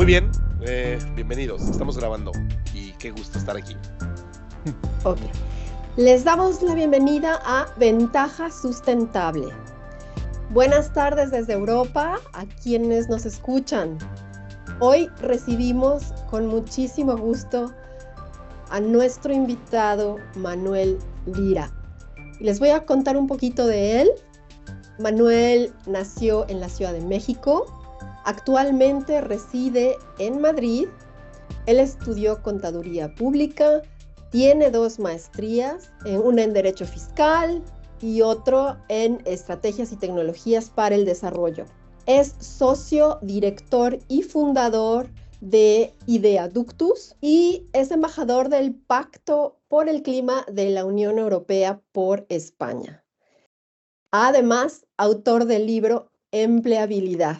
bien, bienvenidos, estamos grabando y qué gusto estar aquí. Ok, les damos la bienvenida a Ventaja Sustentable. Buenas tardes desde Europa a quienes nos escuchan. Hoy recibimos con muchísimo gusto a nuestro invitado Manuel Lira. Y les voy a contar un poquito de él. Manuel nació en la Ciudad de México, actualmente reside en Madrid. Él estudió contaduría pública, tiene 2 maestrías, una en Derecho Fiscal y otro en Estrategias y Tecnologías para el Desarrollo. Es socio, director y fundador de Ideaductus y es embajador del Pacto por el Clima de la Unión Europea por España. Además, autor del libro Empleabilidad.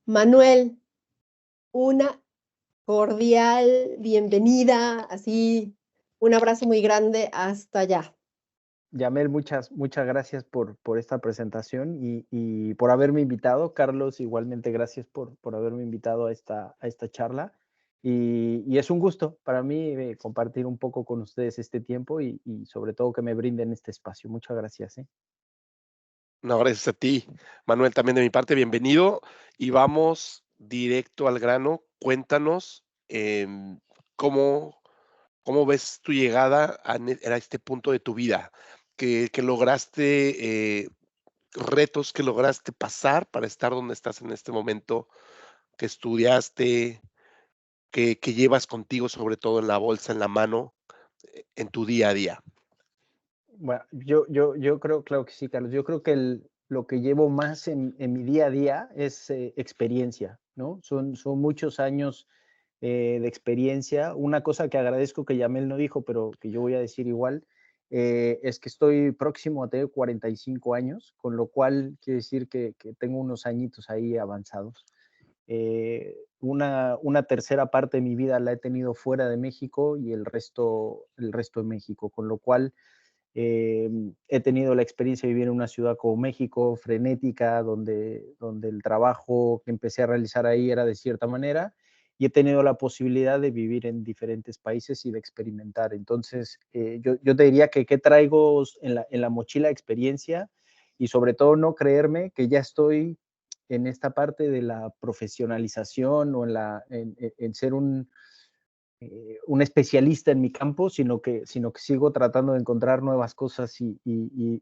Manuel, una cordial bienvenida, así un abrazo muy grande hasta allá. Yamel, muchas gracias por esta presentación y por haberme invitado. Carlos, igualmente gracias por haberme invitado a esta charla. Y es un gusto para mí compartir un poco con ustedes este tiempo y sobre todo que me brinden este espacio. Muchas gracias. No, gracias a ti, Manuel, también de mi parte, bienvenido y vamos directo al grano. Cuéntanos cómo, cómo ves tu llegada a este punto de tu vida, que lograste, retos que lograste pasar para estar donde estás en este momento, que estudiaste, que llevas contigo, sobre todo en la bolsa, en la mano, en tu día a día. Bueno, yo creo, claro que sí, Carlos. Yo creo que lo que llevo más en mi día a día es experiencia, ¿no? Son muchos años de experiencia. Una cosa que agradezco que Yamel no dijo, pero que yo voy a decir igual, es que estoy próximo a tener 45 años, con lo cual quiere decir que tengo unos añitos ahí avanzados. Una tercera parte de mi vida la he tenido fuera de México y el resto en México, con lo cual he tenido la experiencia de vivir en una ciudad como México, frenética, donde el trabajo que empecé a realizar ahí era de cierta manera, y he tenido la posibilidad de vivir en diferentes países y de experimentar. Entonces, yo te diría que ¿qué traigo en la mochila? Experiencia, y sobre todo no creerme que ya estoy en esta parte de la profesionalización o en ser un especialista en mi campo, sino que sigo tratando de encontrar nuevas cosas y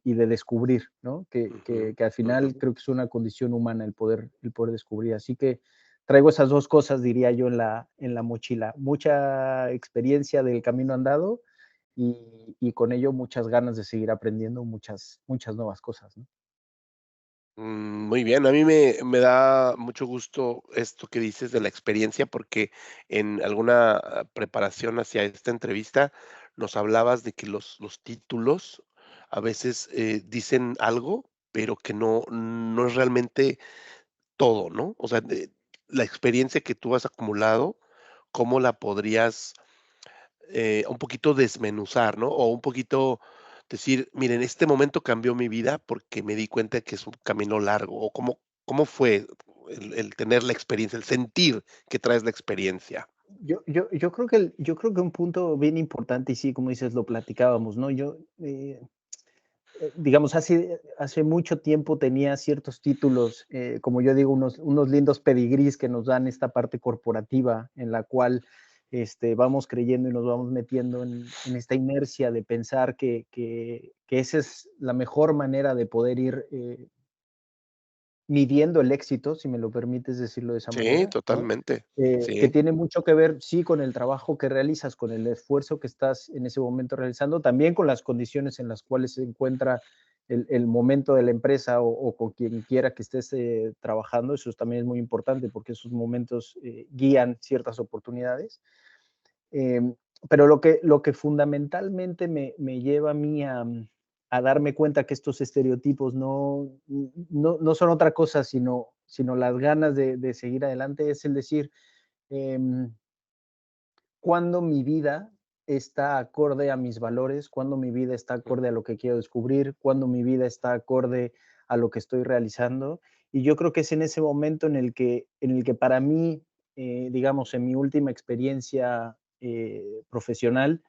de descubrir, ¿no? Que al final creo que es una condición humana el poder descubrir. Así que traigo esas dos cosas, diría yo, en la mochila. Mucha experiencia del camino andado y con ello muchas ganas de seguir aprendiendo muchas nuevas cosas, ¿no? Muy bien, a mí me da mucho gusto esto que dices de la experiencia, porque en alguna preparación hacia esta entrevista nos hablabas de que los títulos a veces dicen algo, pero que no es realmente todo, ¿no? O sea, la experiencia que tú has acumulado, ¿cómo la podrías un poquito desmenuzar, ¿no? O un poquito decir, miren, este momento cambió mi vida porque me di cuenta que es un camino largo, o cómo fue el tener la experiencia, el sentir que traes la experiencia. Yo creo que un punto bien importante, y sí, como dices, lo platicábamos, ¿no? Digamos, hace mucho tiempo tenía ciertos títulos, como yo digo, unos lindos pedigrís que nos dan esta parte corporativa en la cual vamos creyendo y nos vamos metiendo en esta inercia de pensar que esa es la mejor manera de poder ir midiendo el éxito, si me lo permites decirlo de esa Sí, manera, ¿no? totalmente. Que Sí. tiene mucho que ver, sí, con el trabajo que realizas, con el esfuerzo que estás en ese momento realizando, también con las condiciones en las cuales se encuentra el momento de la empresa o con quien quiera que estés trabajando. Eso también es muy importante porque esos momentos guían ciertas oportunidades. Eh, pero lo que fundamentalmente me lleva a mí a darme cuenta que estos estereotipos no son otra cosa, sino las ganas de seguir adelante, es el decir, eh, cuando mi vida está acorde a mis valores, cuando mi vida está acorde a lo que quiero descubrir, cuando mi vida está acorde a lo que estoy realizando. Y yo creo que es en ese momento en el que para mí digamos, en mi última experiencia profesional,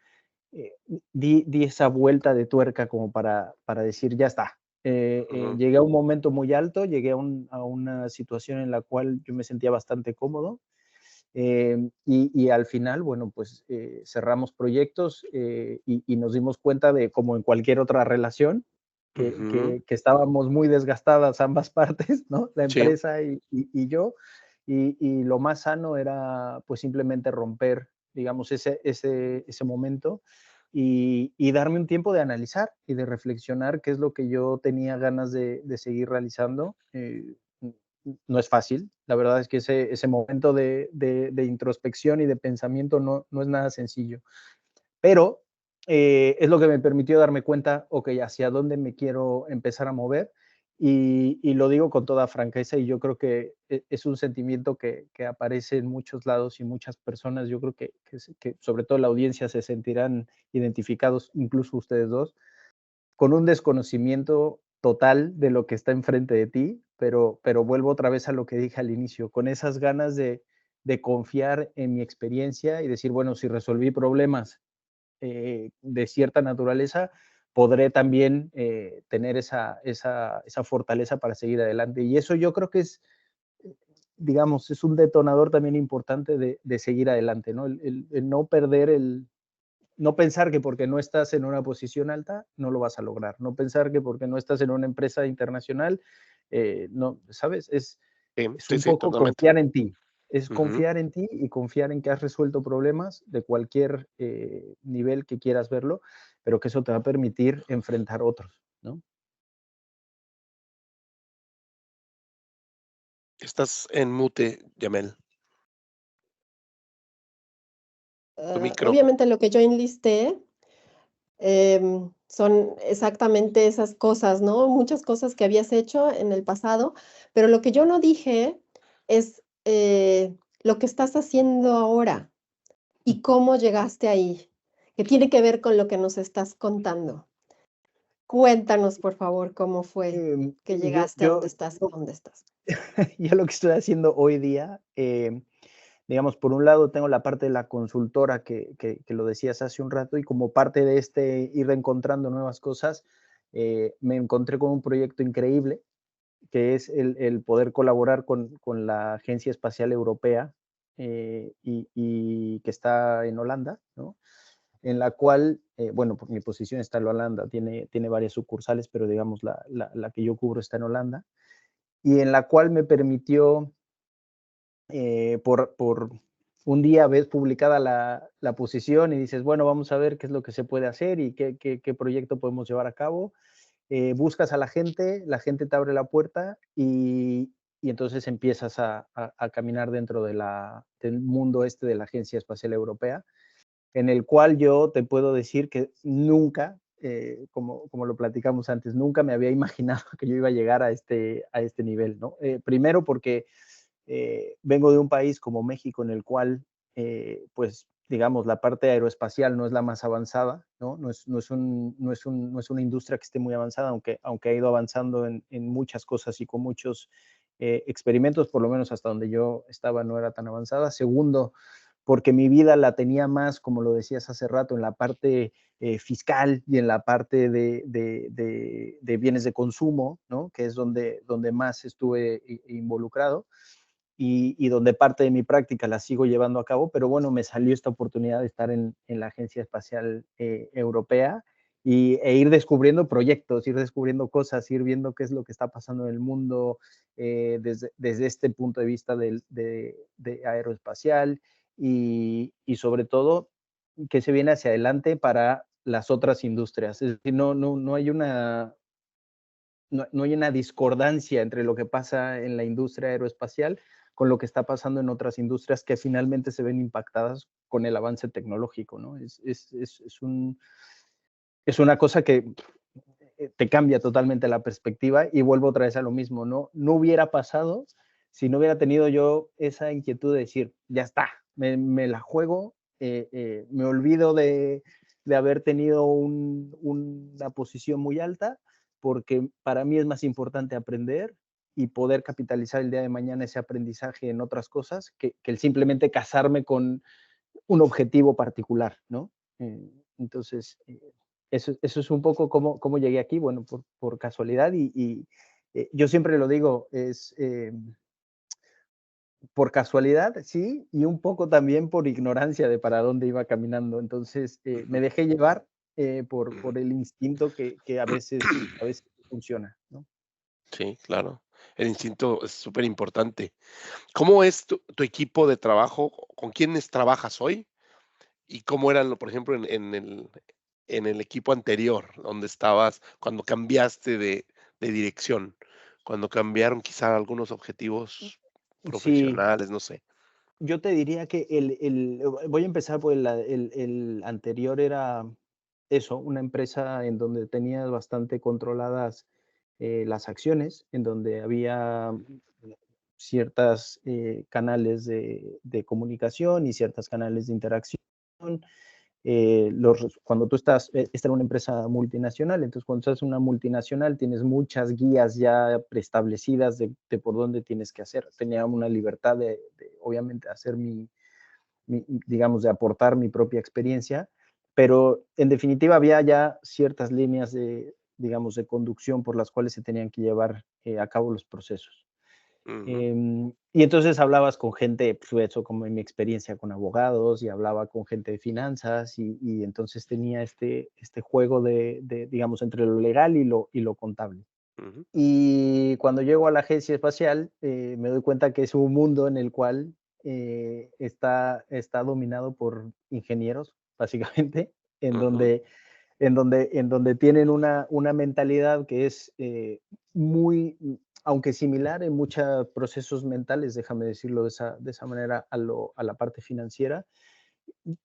di esa vuelta de tuerca como para decir, ya está. Ujú, Llegué a un momento muy alto, llegué a una situación en la cual yo me sentía bastante cómodo. Y al final, bueno, pues cerramos proyectos y nos dimos cuenta de, como en cualquier otra relación, ujú. que estábamos muy desgastadas ambas partes, ¿no? La Sí, empresa y yo. Y lo más sano era pues simplemente romper, digamos, ese momento y darme un tiempo de analizar y de reflexionar qué es lo que yo tenía ganas de seguir realizando. No es fácil. La verdad es que ese momento de introspección y de pensamiento no es nada sencillo. Pero es lo que me permitió darme cuenta, ok, hacia dónde me quiero empezar a mover. Y lo digo con toda franqueza y yo creo que es un sentimiento que aparece en muchos lados y muchas personas, yo creo que sobre todo la audiencia se sentirán identificados, incluso ustedes dos, con un desconocimiento total de lo que está enfrente de ti, pero vuelvo otra vez a lo que dije al inicio, con esas ganas de confiar en mi experiencia y decir, bueno, si resolví problemas de cierta naturaleza, podré también tener esa fortaleza para seguir adelante. Y eso yo creo que es, digamos, es un detonador también importante de seguir adelante, ¿no? El no perder no pensar que porque no estás en una posición alta, no lo vas a lograr. No pensar que porque no estás en una empresa internacional, no, ¿sabes? sí, Es sí, un sí, poco totalmente. confiar en ti. Es Ujú. confiar en ti y confiar en que has resuelto problemas de cualquier nivel que quieras verlo, pero que eso te va a permitir enfrentar otros, ¿no? Estás en mute, Yamel. Tu micro. Obviamente lo que yo enlisté son exactamente esas cosas, ¿no? Muchas cosas que habías hecho en el pasado, pero lo que yo no dije es lo que estás haciendo ahora y cómo llegaste ahí, que tiene que ver con lo que nos estás contando. Cuéntanos, por favor, cómo fue que Yo, llegaste a yo, donde estás, yo, dónde estás. yo lo que estoy haciendo hoy día, digamos, por un lado tengo la parte de la consultora que lo decías hace un rato y como parte de este ir encontrando nuevas cosas, me encontré con un proyecto increíble que es el poder colaborar con la Agencia Espacial Europea y que está en Holanda, ¿no? En la cual, bueno, mi posición está en Holanda, tiene varias sucursales, pero digamos la que yo cubro está en Holanda, y en la cual me permitió por un día ves publicada la posición y dices, bueno, vamos a ver qué es lo que se puede hacer y qué proyecto podemos llevar a cabo. Buscas a la gente te abre la puerta y entonces empiezas a caminar dentro del mundo este de la Agencia Espacial Europea, en el cual yo te puedo decir que nunca, como lo platicamos antes, nunca me había imaginado que yo iba a llegar a este nivel, ¿no? Primero porque vengo de un país como México en el cual, pues, digamos, la parte aeroespacial no es la más avanzada, ¿no? No es una industria que esté muy avanzada, aunque ha ido avanzando en muchas cosas y con muchos experimentos, por lo menos hasta donde yo estaba no era tan avanzada. Segundo, porque mi vida la tenía más, como lo decías hace rato, en la parte fiscal y en la parte de bienes de consumo, ¿no? Que es donde más estuve involucrado y donde parte de mi práctica la sigo llevando a cabo, pero bueno, me salió esta oportunidad de estar en la Agencia Espacial Europea ir descubriendo proyectos, ir descubriendo cosas, ir viendo qué es lo que está pasando en el mundo desde este punto de vista de aeroespacial y sobre todo qué se viene hacia adelante para las otras industrias. Es decir, no hay no hay una discordancia entre lo que pasa en la industria aeroespacial con lo que está pasando en otras industrias que finalmente se ven impactadas con el avance tecnológico, ¿no? Es una cosa que te cambia totalmente la perspectiva y vuelvo otra vez a lo mismo, ¿no? No hubiera pasado si no hubiera tenido yo esa inquietud de decir, ya está, me la juego, me olvido de haber tenido una posición muy alta, porque para mí es más importante aprender y poder capitalizar el día de mañana ese aprendizaje en otras cosas que el simplemente casarme con un objetivo particular, ¿no? Entonces, eso es un poco cómo llegué aquí, bueno, por casualidad yo siempre lo digo, es por casualidad, sí, y un poco también por ignorancia de para dónde iba caminando. Entonces, me Ujú, dejé llevar ujú. por el instinto que a veces funciona, ¿no? Sí, claro. El instinto es súper importante. ¿Cómo es tu equipo de trabajo? ¿Con quiénes trabajas hoy? ¿Y cómo eran, por ejemplo, en el equipo anterior, donde estabas cuando cambiaste de dirección? Cuando cambiaron quizá algunos objetivos Sí, profesionales, no sé. yo te diría que voy a empezar por el anterior era eso, una empresa en donde tenías bastante controladas las acciones, en donde había ciertas canales de comunicación y ciertos canales de interacción. Cuando tú estás, esta era una empresa multinacional, entonces cuando estás en una multinacional tienes muchas guías ya preestablecidas de por dónde tienes que hacer. Tenía una libertad obviamente, hacer digamos, de aportar mi propia experiencia, pero en definitiva había ya ciertas líneas digamos, de conducción por las cuales se tenían que llevar a cabo los procesos. Ujú, Y entonces hablabas con gente, pues eso como en mi experiencia con abogados, y hablaba con gente de finanzas, y entonces tenía este juego digamos, entre lo legal y lo contable. ujú, Y cuando llego a la agencia espacial, me doy cuenta que es un mundo en el cual está dominado por ingenieros, básicamente, en ujú, donde, en donde tienen una mentalidad que es muy, aunque similar en muchos procesos mentales, déjame decirlo de esa manera, a la parte financiera.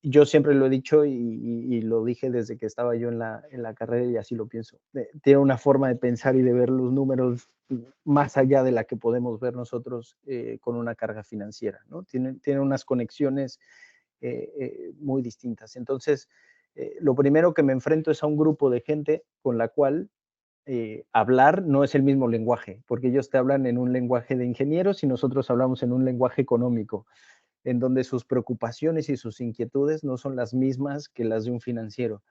Yo siempre lo he dicho y lo dije desde que estaba yo en la carrera y así lo pienso. Tiene una forma de pensar y de ver los números más allá de la que podemos ver nosotros con una carga financiera, ¿no? Tiene unas conexiones muy distintas. Entonces, lo primero que me enfrento es a un grupo de gente con la cual hablar no es el mismo lenguaje, porque ellos te hablan en un lenguaje de ingenieros y nosotros hablamos en un lenguaje económico, en donde sus preocupaciones y sus inquietudes no son las mismas que las de un financiero,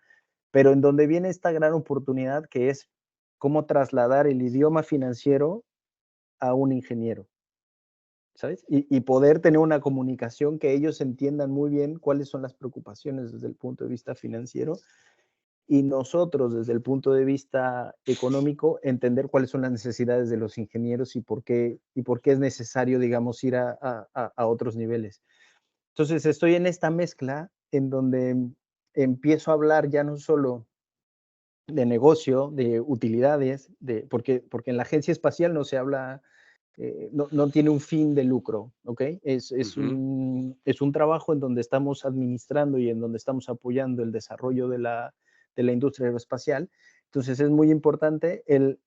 pero en donde viene esta gran oportunidad que es cómo trasladar el idioma financiero a un ingeniero, ¿sabes? Y poder tener una comunicación que ellos entiendan muy bien cuáles son las preocupaciones desde el punto de vista financiero y nosotros desde el punto de vista económico entender cuáles son las necesidades de los ingenieros y por qué es necesario, digamos, ir a otros niveles. Entonces estoy en esta mezcla en donde empiezo a hablar ya no solo de negocio, de utilidades, porque en la agencia espacial no se habla, no tiene un fin de lucro, ¿ok? ujú, Es un trabajo en donde estamos administrando y en donde estamos apoyando el desarrollo de la industria aeroespacial. Entonces es muy importante el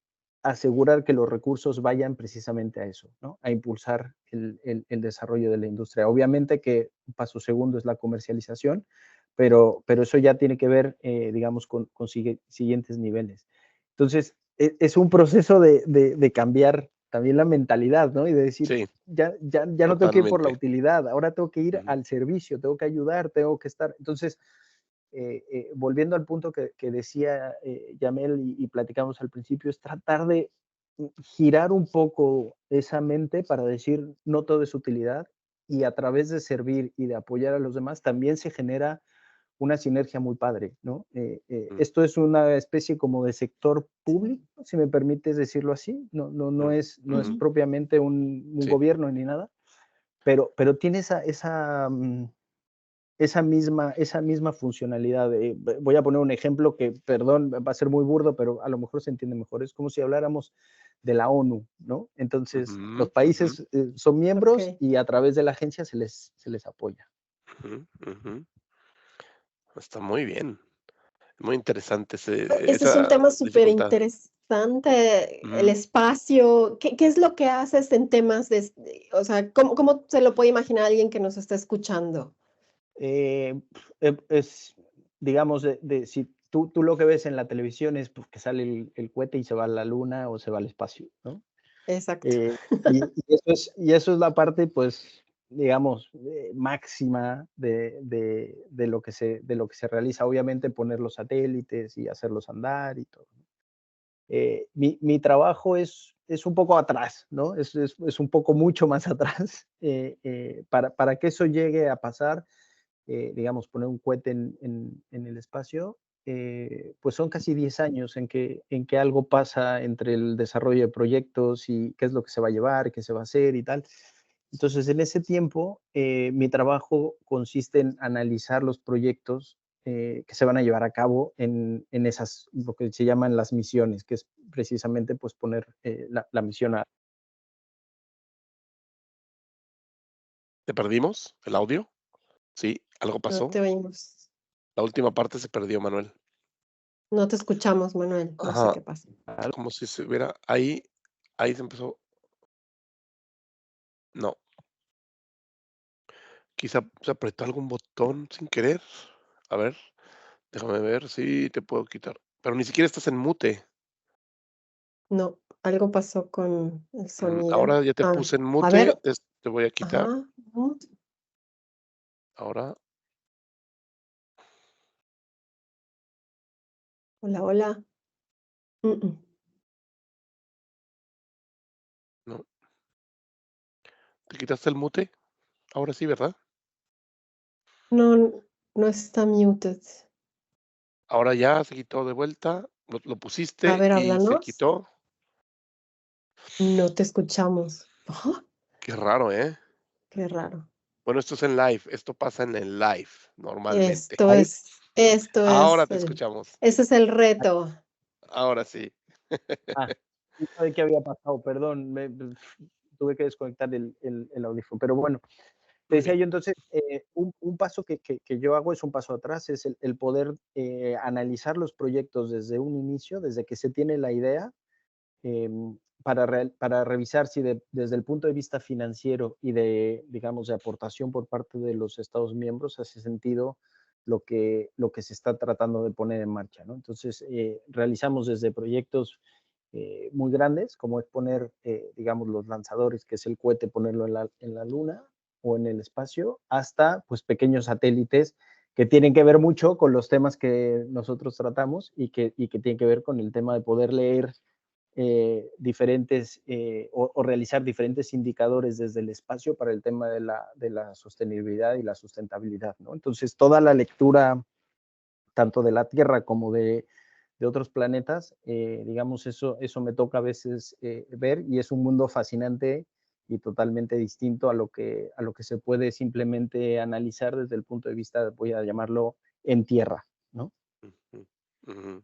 asegurar que los recursos vayan precisamente a eso, ¿no? A impulsar el desarrollo de la industria. Obviamente que un paso segundo es la comercialización, pero eso ya tiene que ver, digamos, con siguientes niveles. Entonces, es un proceso de cambiar también la mentalidad, ¿no? Y de decir, sí, ya no tengo que ir por la totalmente. utilidad, ahora tengo que ir Ujú, al servicio, tengo que ayudar, tengo que estar. Entonces, volviendo al punto que decía Yamel y platicamos al principio, es tratar de girar un poco esa mente para decir, no todo es utilidad, y a través de servir y de apoyar a los demás, también se genera una sinergia muy padre, ¿no? mm, Esto es una especie como de sector público, si me permites decirlo así, no mm, es ujú, propiamente un sí, gobierno ni nada, pero tiene esa misma funcionalidad. Voy a poner un ejemplo que, perdón, va a ser muy burdo, pero a lo mejor se entiende mejor. Es como si habláramos de la ONU, ¿no? Entonces, ujú, los ujú, países son miembros Ok. y a través de la agencia se les apoya. ujú, ujú. Está muy bien, muy interesante Ese es un esa tema súper dificultad. interesante, el Ujú. espacio. ¿Qué es lo que haces en temas o sea, cómo se lo puede imaginar alguien que nos está escuchando? Es, digamos, si tú lo que ves en la televisión es pues, que sale el cohete y se va a la luna o se va al espacio, ¿no? exacto. Y eso es la parte, pues, digamos, máxima de lo que se realiza. Obviamente, poner los satélites y hacerlos andar y todo. Mi trabajo es un poco atrás, ¿no? Es un poco mucho más atrás. Para que eso llegue a pasar, digamos, poner un cohete en el espacio, pues son casi 10 años en que algo pasa entre el desarrollo de proyectos y qué es lo que se va a llevar, qué se va a hacer y tal. Entonces, en ese tiempo, mi trabajo consiste en analizar los proyectos que se van a llevar a cabo en esas, lo que se llaman las misiones, que es precisamente pues poner la misión a... ¿Te perdimos el audio? Sí, algo No pasó. te oímos. La última parte se perdió, Manuel. No te escuchamos, Manuel. No sé Ajá, qué pasa. como si se hubiera ahí se empezó. No, quizá se apretó algún botón sin querer. A ver, déjame ver si te puedo quitar. Pero ni siquiera estás en mute. No, algo pasó con el sonido. Ahora ya te Ah, puse en a mute, ver. te voy a quitar. Ajá. Ujú. Ahora, Hola, hola. Mm, mm. no. ¿Te quitaste el mute? Ahora sí, ¿verdad? No, no está muted. Ahora ya se quitó de vuelta, lo A pusiste ver, y se háblanos. quitó. No te escuchamos. Ajá, Qué raro, ¿eh? qué raro. Bueno, esto es en live, esto pasa en el live normalmente. Esto Ahí, es, esto Ahora es te el, escuchamos. ese es el reto. Ahora sí. ah, no sabía qué había pasado, perdón, tuve que desconectar el audífono, pero bueno, te Muy decía bien. yo entonces, un paso que yo hago es un paso atrás, es el poder analizar los proyectos desde un inicio, desde que se tiene la idea, para revisar si desde el punto de vista financiero y de, digamos, de aportación por parte de los Estados miembros hace sentido lo que se está tratando de poner en marcha, ¿no? Entonces, realizamos desde proyectos muy grandes, como es poner, digamos, los lanzadores, que es el cohete, ponerlo en la luna o en el espacio, hasta pues pequeños satélites que tienen que ver mucho con los temas que nosotros tratamos y que tienen que ver con el tema de poder leer diferentes o realizar diferentes indicadores desde el espacio para el tema de la sostenibilidad y la sustentabilidad, ¿no? Entonces, toda la lectura, tanto de la Tierra como de otros planetas, digamos, eso me toca a veces ver y es un mundo fascinante y totalmente distinto a lo que se puede simplemente analizar desde el punto de vista, voy a llamarlo, en tierra, ¿no? Ujú, ujú.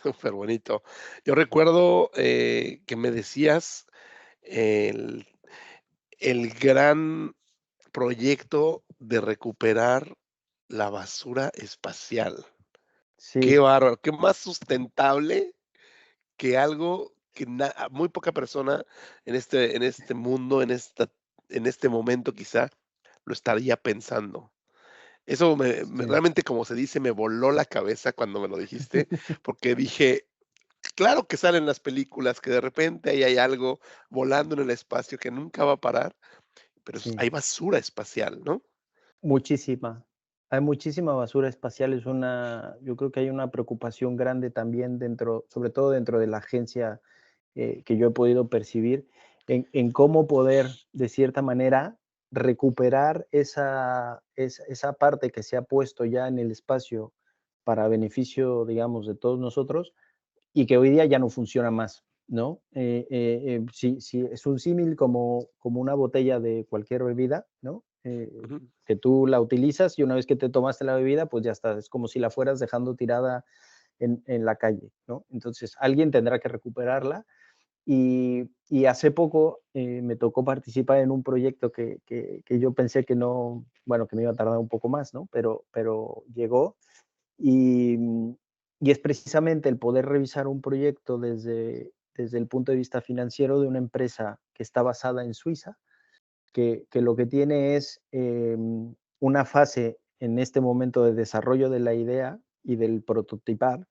Súper bonito. Yo recuerdo, que me decías el gran proyecto de recuperar la basura espacial. Qué Sí, bárbaro, qué más sustentable que algo que muy poca persona en este mundo, en este momento quizá, lo estaría pensando. Eso sí. realmente, como se dice, me voló la cabeza cuando me lo dijiste, porque dije: "Claro que salen las películas, que de repente ahí hay algo volando en el espacio que nunca va a parar, pero Sí. hay basura espacial", ¿no? Muchísima. Hay muchísima basura espacial, yo creo que hay una preocupación grande también dentro, sobre todo dentro de la agencia, que yo he podido percibir, en cómo poder, de cierta manera, recuperar esa parte que se ha puesto ya en el espacio para beneficio, digamos, de todos nosotros, y que hoy día ya no funciona más, ¿no? Sí, es un símil como una botella de cualquier bebida, ¿no? Ujú, Que tú la utilizas y una vez que te tomaste la bebida, pues ya está, es como si la fueras dejando tirada en la calle, ¿no? Entonces, alguien tendrá que recuperarla y hace poco me tocó participar en un proyecto que yo pensé que no, bueno, que me iba a tardar un poco más, ¿no? Pero llegó y, y es precisamente el poder revisar un proyecto desde el punto de vista financiero de una empresa que está basada en Suiza, que lo que tiene es una fase en este momento de desarrollo de la idea y del prototipar,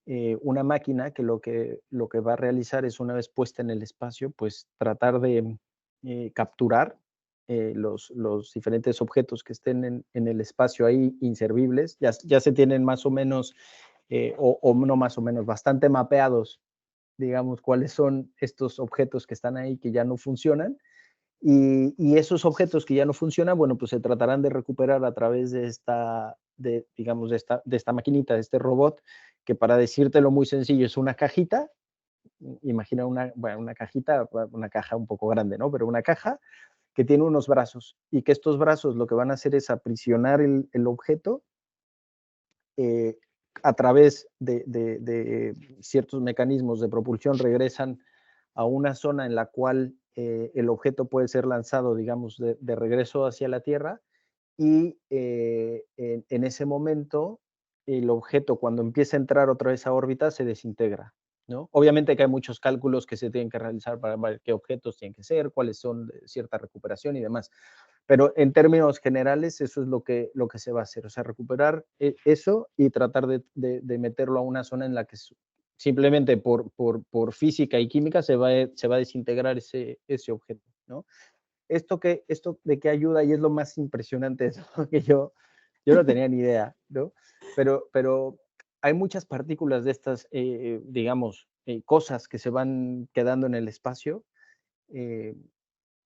una máquina que lo que va a realizar es, una vez puesta en el espacio, pues tratar de capturar los diferentes objetos que estén en el espacio ahí inservibles. Ya se tienen más o menos, o no más o menos, bastante mapeados, digamos, cuáles son estos objetos que están ahí que ya no funcionan. Y esos objetos que ya no funcionan, bueno, pues se tratarán de recuperar a través de digamos, de esta maquinita, de este robot, que, para decírtelo muy sencillo, es una cajita. Imagina bueno, una cajita, una caja un poco grande, ¿no? Pero una caja que tiene unos brazos, y que estos brazos lo que van a hacer es aprisionar el objeto eh, a través de ciertos mecanismos de propulsión. Regresan a una zona en la cual el objeto puede ser lanzado, digamos, de regreso hacia la Tierra, y en ese momento el objeto, cuando empieza a entrar otra vez a órbita, se desintegra, ¿no? Obviamente que hay muchos cálculos que se tienen que realizar para ver qué objetos tienen que ser, cuáles son de cierta recuperación y demás. Pero en términos generales, eso es lo que se va a hacer, o sea, recuperar eso y tratar de meterlo a una zona en la que simplemente por física y química se va a desintegrar ese objeto, ¿no? Esto de qué ayuda, y es lo más impresionante de todo, que yo no tenía ni idea, ¿no? Pero hay muchas partículas de estas, digamos, cosas que se van quedando en el espacio, eh,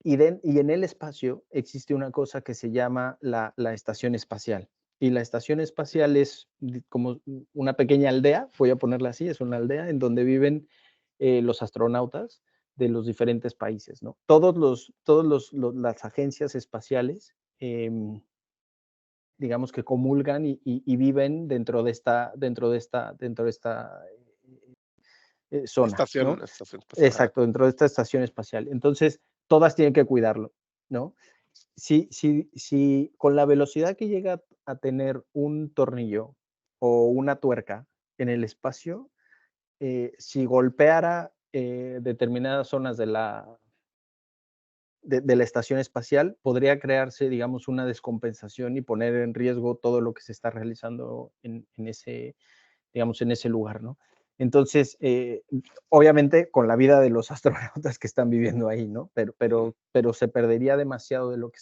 y en el espacio existe una cosa que se llama la estación espacial. Y la estación espacial es como una pequeña aldea, voy a ponerla así, es una aldea en donde viven los astronautas de los diferentes países, ¿no? Las agencias espaciales, digamos, que comulgan y viven dentro de esta zona, ¿no? Estación espacial, ajá. Exacto, dentro de esta estación espacial. Entonces, todas tienen que cuidarlo, ¿no? Si con la velocidad que llega a tener un tornillo o una tuerca en el espacio, si golpeara determinadas zonas de la estación espacial, podría crearse, digamos, una descompensación y poner en riesgo todo lo que se está realizando en ese, digamos, en ese lugar, ¿no? Entonces, obviamente, con la vida de los astronautas que están viviendo ahí, ¿no? Ujú. Pero se perdería demasiado de lo que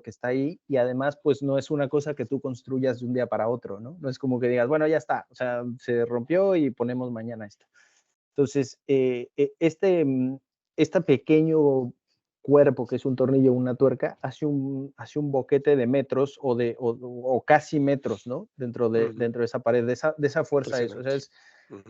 está ahí, y además, pues no es una cosa que tú construyas de un día para otro, ¿no? No es como que digas, bueno, ya está, o sea, se rompió y ponemos mañana esto. Entonces, este pequeño cuerpo, que es un tornillo o una tuerca, hace un boquete de metros o casi metros, ¿no? Ujú. Dentro de esa pared, de esa fuerza eso. O sea, Impresionante. Ujú.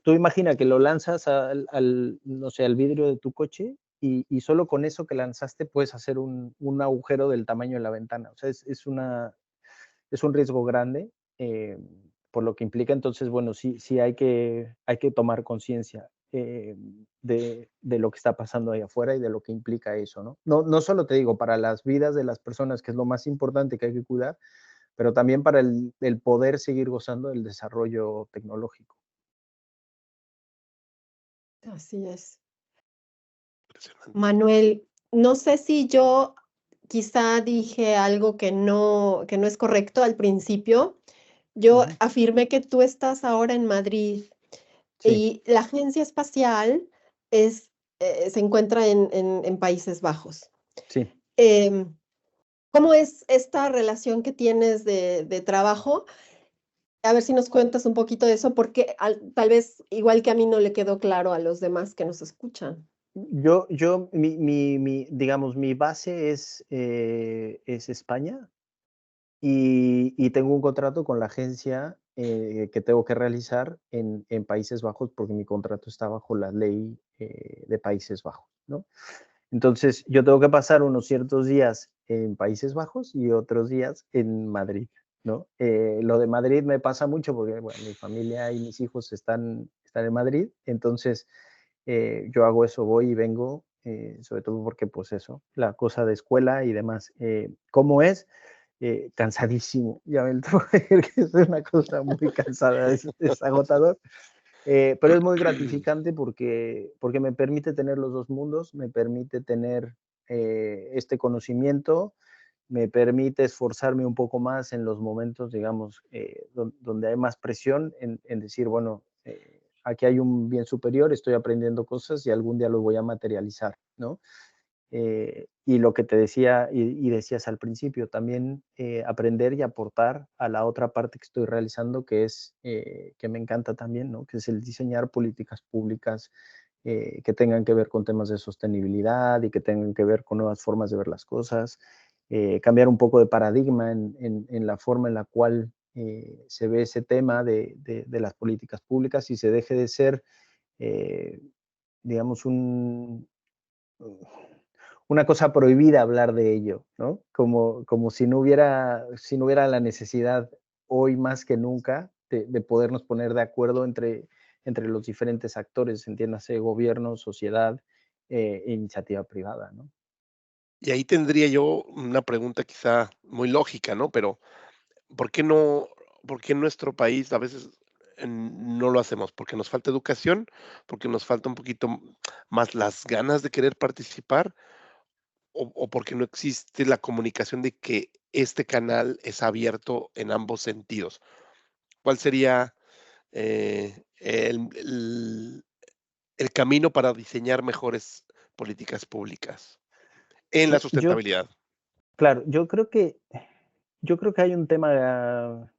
tú imagina que lo lanzas no sé, al vidrio de tu coche, y solo con eso que lanzaste puedes hacer un agujero del tamaño de la ventana. O sea, es un riesgo grande, por lo que implica. Entonces, bueno, sí hay que tomar conciencia de lo que está pasando ahí afuera y de lo que implica eso, ¿no? No solo te digo para las vidas de las personas, que es lo más importante que hay que cuidar, pero también para el poder seguir gozando del desarrollo tecnológico. Así es. Impresionante. Manuel, no sé si yo quizá dije algo que no es correcto al principio. Yo Ujú. afirmé que tú estás ahora en Madrid Sí, y la agencia espacial es, se encuentra en Países Bajos. sí. Em, ¿Cómo es esta relación que tienes de trabajo? A ver si nos cuentas un poquito de eso, porque tal vez igual que a mí no le quedó claro a los demás que nos escuchan. Digamos, mi base es España. Y tengo un contrato con la agencia que tengo que realizar en Países Bajos, porque mi contrato está bajo la ley de Países Bajos, ¿no? Entonces, yo tengo que pasar unos ciertos días en Países Bajos y otros días en Madrid, ¿no? Lo de Madrid me pasa mucho porque, bueno, mi familia y mis hijos están en Madrid. Entonces yo hago eso, voy y vengo, sobre todo porque, pues eso, la cosa de escuela y demás. ¿Cómo es? Cansadísimo, ya me tengo que decir que es una cosa muy cansada, es agotador, pero es muy gratificante porque me permite tener los dos mundos, me permite tener este conocimiento me permite esforzarme un poco más en los momentos, digamos, donde hay más presión en decir, bueno, aquí hay un bien superior, estoy aprendiendo cosas y algún día lo voy a materializar, ¿no? Y lo que te decía y decías al principio, también aprender y aportar a la otra parte que estoy realizando, que es, que me encanta también, ¿no? Que es el diseñar políticas públicas que tengan que ver con temas de sostenibilidad y que tengan que ver con nuevas formas de ver las cosas, cambiar un poco de paradigma en la forma en la cual se ve ese tema de las políticas públicas y se deje de ser, eh, digamos, una cosa prohibida hablar de ello, ¿no? Como si no hubiera la necesidad hoy más que nunca de podernos poner de acuerdo entre los diferentes actores, entiéndase, gobierno, sociedad e iniciativa privada, ¿no? Y ahí tendría yo una pregunta quizá muy lógica, ¿no? Pero, ¿por qué no por qué en nuestro país a veces, no lo hacemos? ¿Porque nos falta educación? ¿Porque nos falta un poquito más las ganas de querer participar? ¿O porque no existe la comunicación de que este canal es abierto en ambos sentidos? ¿Cuál sería, el camino para diseñar mejores políticas públicas en la Yo, sustentabilidad? claro, yo creo que hay un tema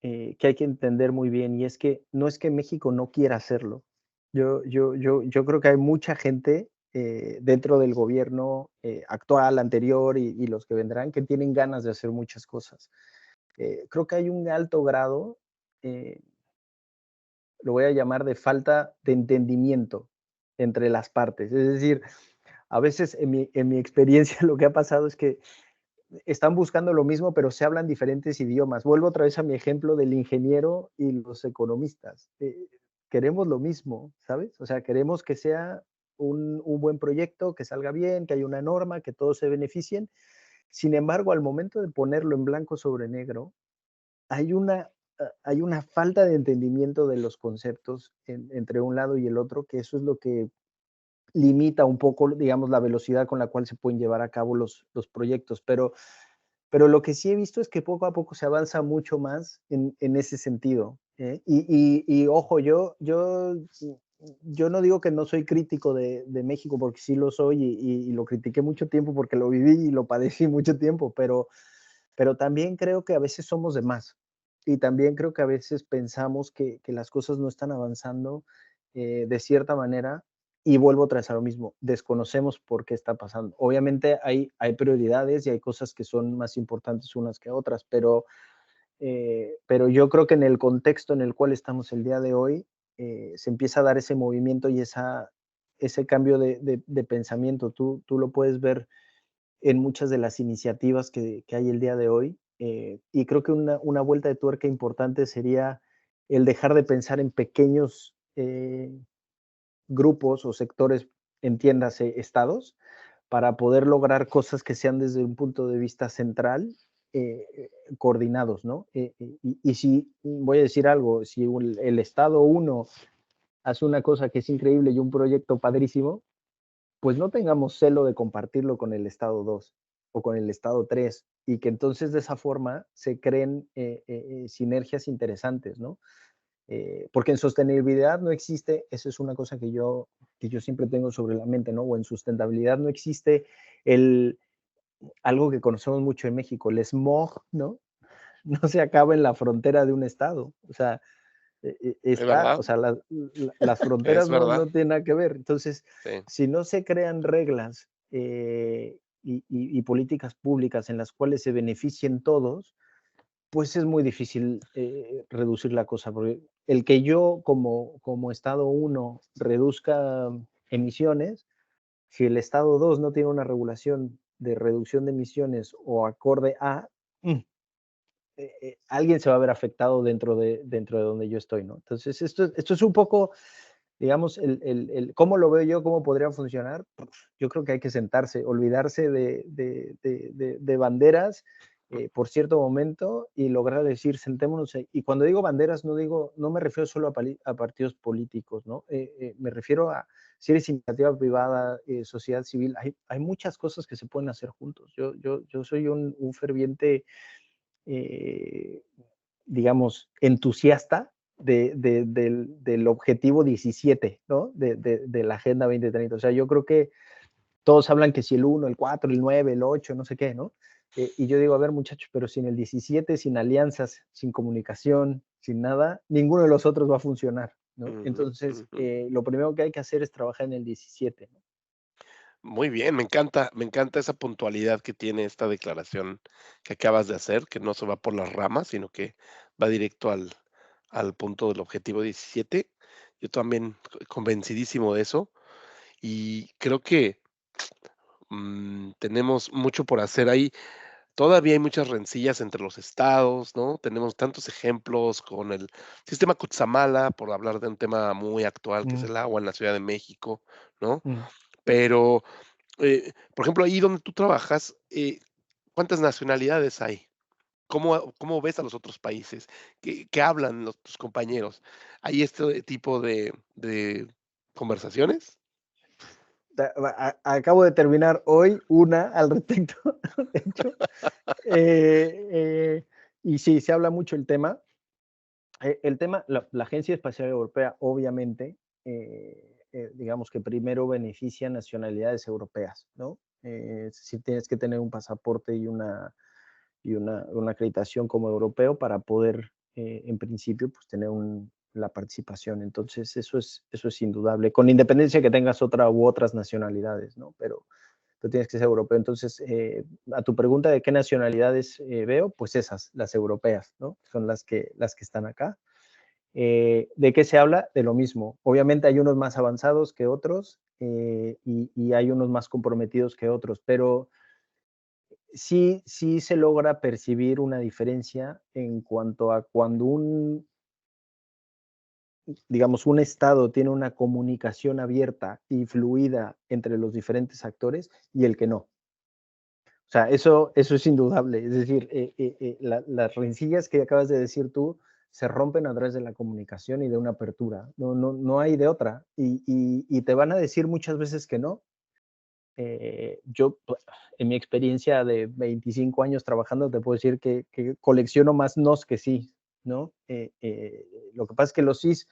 que hay que entender muy bien y es que no es que México no quiera hacerlo. Yo creo que hay mucha gente dentro del gobierno actual, anterior y los que vendrán que tienen ganas de hacer muchas cosas. Creo que hay un alto grado, eh, lo voy a llamar de falta de entendimiento entre las partes. Es decir, a veces en mi experiencia lo que ha pasado es que están buscando lo mismo, pero se hablan diferentes idiomas. Vuelvo otra vez a mi ejemplo del ingeniero y los economistas. Queremos lo mismo, ¿sabes? O sea, queremos que sea un buen proyecto, que salga bien, que haya una norma, que todos se beneficien. Sin embargo, al momento de ponerlo en blanco sobre negro, hay una falta de entendimiento de los conceptos entre un lado y el otro, que eso es lo que limita un poco, digamos, la velocidad con la cual se pueden llevar a cabo los proyectos. Pero lo que sí he visto es que poco a poco se avanza mucho más en ese sentido. Y ojo, yo no digo que no soy crítico de México, porque sí lo soy y lo critiqué mucho tiempo porque lo viví y lo padecí mucho tiempo, pero también creo que a veces somos de más. Y también creo que a veces pensamos que las cosas no están avanzando de cierta manera y vuelvo otra vez a lo mismo, desconocemos por qué está pasando. Obviamente hay prioridades y hay cosas que son más importantes unas que otras, pero yo creo que en el contexto en el cual estamos el día de hoy, se empieza a dar ese movimiento y ese cambio de pensamiento. Tú lo puedes ver en muchas de las iniciativas que hay el día de hoy, y creo que una vuelta de tuerca importante sería el dejar de pensar en pequeños grupos o sectores, entiéndase, estados, para poder lograr cosas que sean desde un punto de vista central, coordinados, ¿no? Y si voy a decir algo, si el estado uno hace una cosa que es increíble y un proyecto padrísimo, pues no tengamos celo de compartirlo con el estado 2 o con el estado 3 y que entonces de esa forma se creen sinergias interesantes, ¿no? Porque en sostenibilidad no existe, eso es una cosa que yo siempre tengo sobre la mente, ¿no? O en sustentabilidad no existe el, algo que conocemos mucho en México, el smog, ¿no? No se acaba en la frontera de un estado, o sea, ¿Es verdad? o sea, las fronteras Es verdad, no tienen nada que ver. Entonces, sí. si no se crean reglas y políticas públicas en las cuales se beneficien todos, pues es muy difícil reducir la cosa, porque el que yo como Estado uno reduzca emisiones, si el Estado 2 no tiene una regulación de reducción de emisiones o acorde a, mm, alguien se va a ver afectado dentro de donde yo estoy, ¿no? Entonces, esto es un poco, digamos, cómo lo veo yo, cómo podría funcionar. Yo creo que hay que sentarse, olvidarse de banderas por cierto momento y lograr decir, sentémonos. Y cuando digo banderas, no me refiero solo a partidos políticos, ¿no? Me refiero a si eres iniciativa privada, sociedad civil, hay muchas cosas que se pueden hacer juntos. Yo soy un ferviente, eh, digamos, entusiasta del objetivo 17, ¿no? De la Agenda 2030. O sea, yo creo que todos hablan que si el 1, el 4, el 9, el 8, no sé qué, ¿no? Y yo digo, a ver, muchachos, pero sin el 17, sin alianzas, sin comunicación, sin nada, ninguno de los otros va a funcionar, ¿no? Ujú, Entonces, ujú. lo primero que hay que hacer es trabajar en el 17, ¿no? Muy bien, me encanta esa puntualidad que tiene esta declaración que acabas de hacer, que no se va por las ramas, sino que va directo al punto del objetivo 17. Yo también convencidísimo de eso y creo que tenemos mucho por hacer ahí. Todavía hay muchas rencillas entre los estados, ¿no? Tenemos tantos ejemplos con el sistema Cutzamala, por hablar de un tema muy actual, que es Mm, el agua en la Ciudad de México, ¿no? mm. Pero, por ejemplo, ahí donde tú trabajas, ¿cuántas nacionalidades hay? ¿Cómo ves a los otros países? ¿Qué hablan tus compañeros? ¿Hay este tipo de conversaciones? Acabo de terminar hoy una al respecto, de hecho, eh, eh, y sí, se habla mucho el tema. El tema, la Agencia Espacial Europea, obviamente, digamos que primero beneficia nacionalidades europeas, ¿no? Si tienes que tener un pasaporte y una acreditación como europeo para poder, en principio, pues tener la participación. Entonces, eso es indudable, con independencia que tengas otra u otras nacionalidades, ¿no? Pero tú tienes que ser europeo. Entonces, a tu pregunta de qué nacionalidades veo, pues esas, las europeas, ¿no? Son las que están acá. ¿De qué se habla? De lo mismo. Obviamente hay unos más avanzados que otros, y hay unos más comprometidos que otros, pero sí se logra percibir una diferencia en cuanto a cuando digamos, un Estado tiene una comunicación abierta y fluida entre los diferentes actores y el que no. O sea, eso es indudable. Es decir, las rencillas que acabas de decir tú se rompen a través de la comunicación y de una apertura. No hay de otra. Y te van a decir muchas veces que no. Yo, pues, en mi experiencia de 25 años trabajando, te puedo decir que colecciono más nos que sí, ¿no? Lo que pasa es que los sís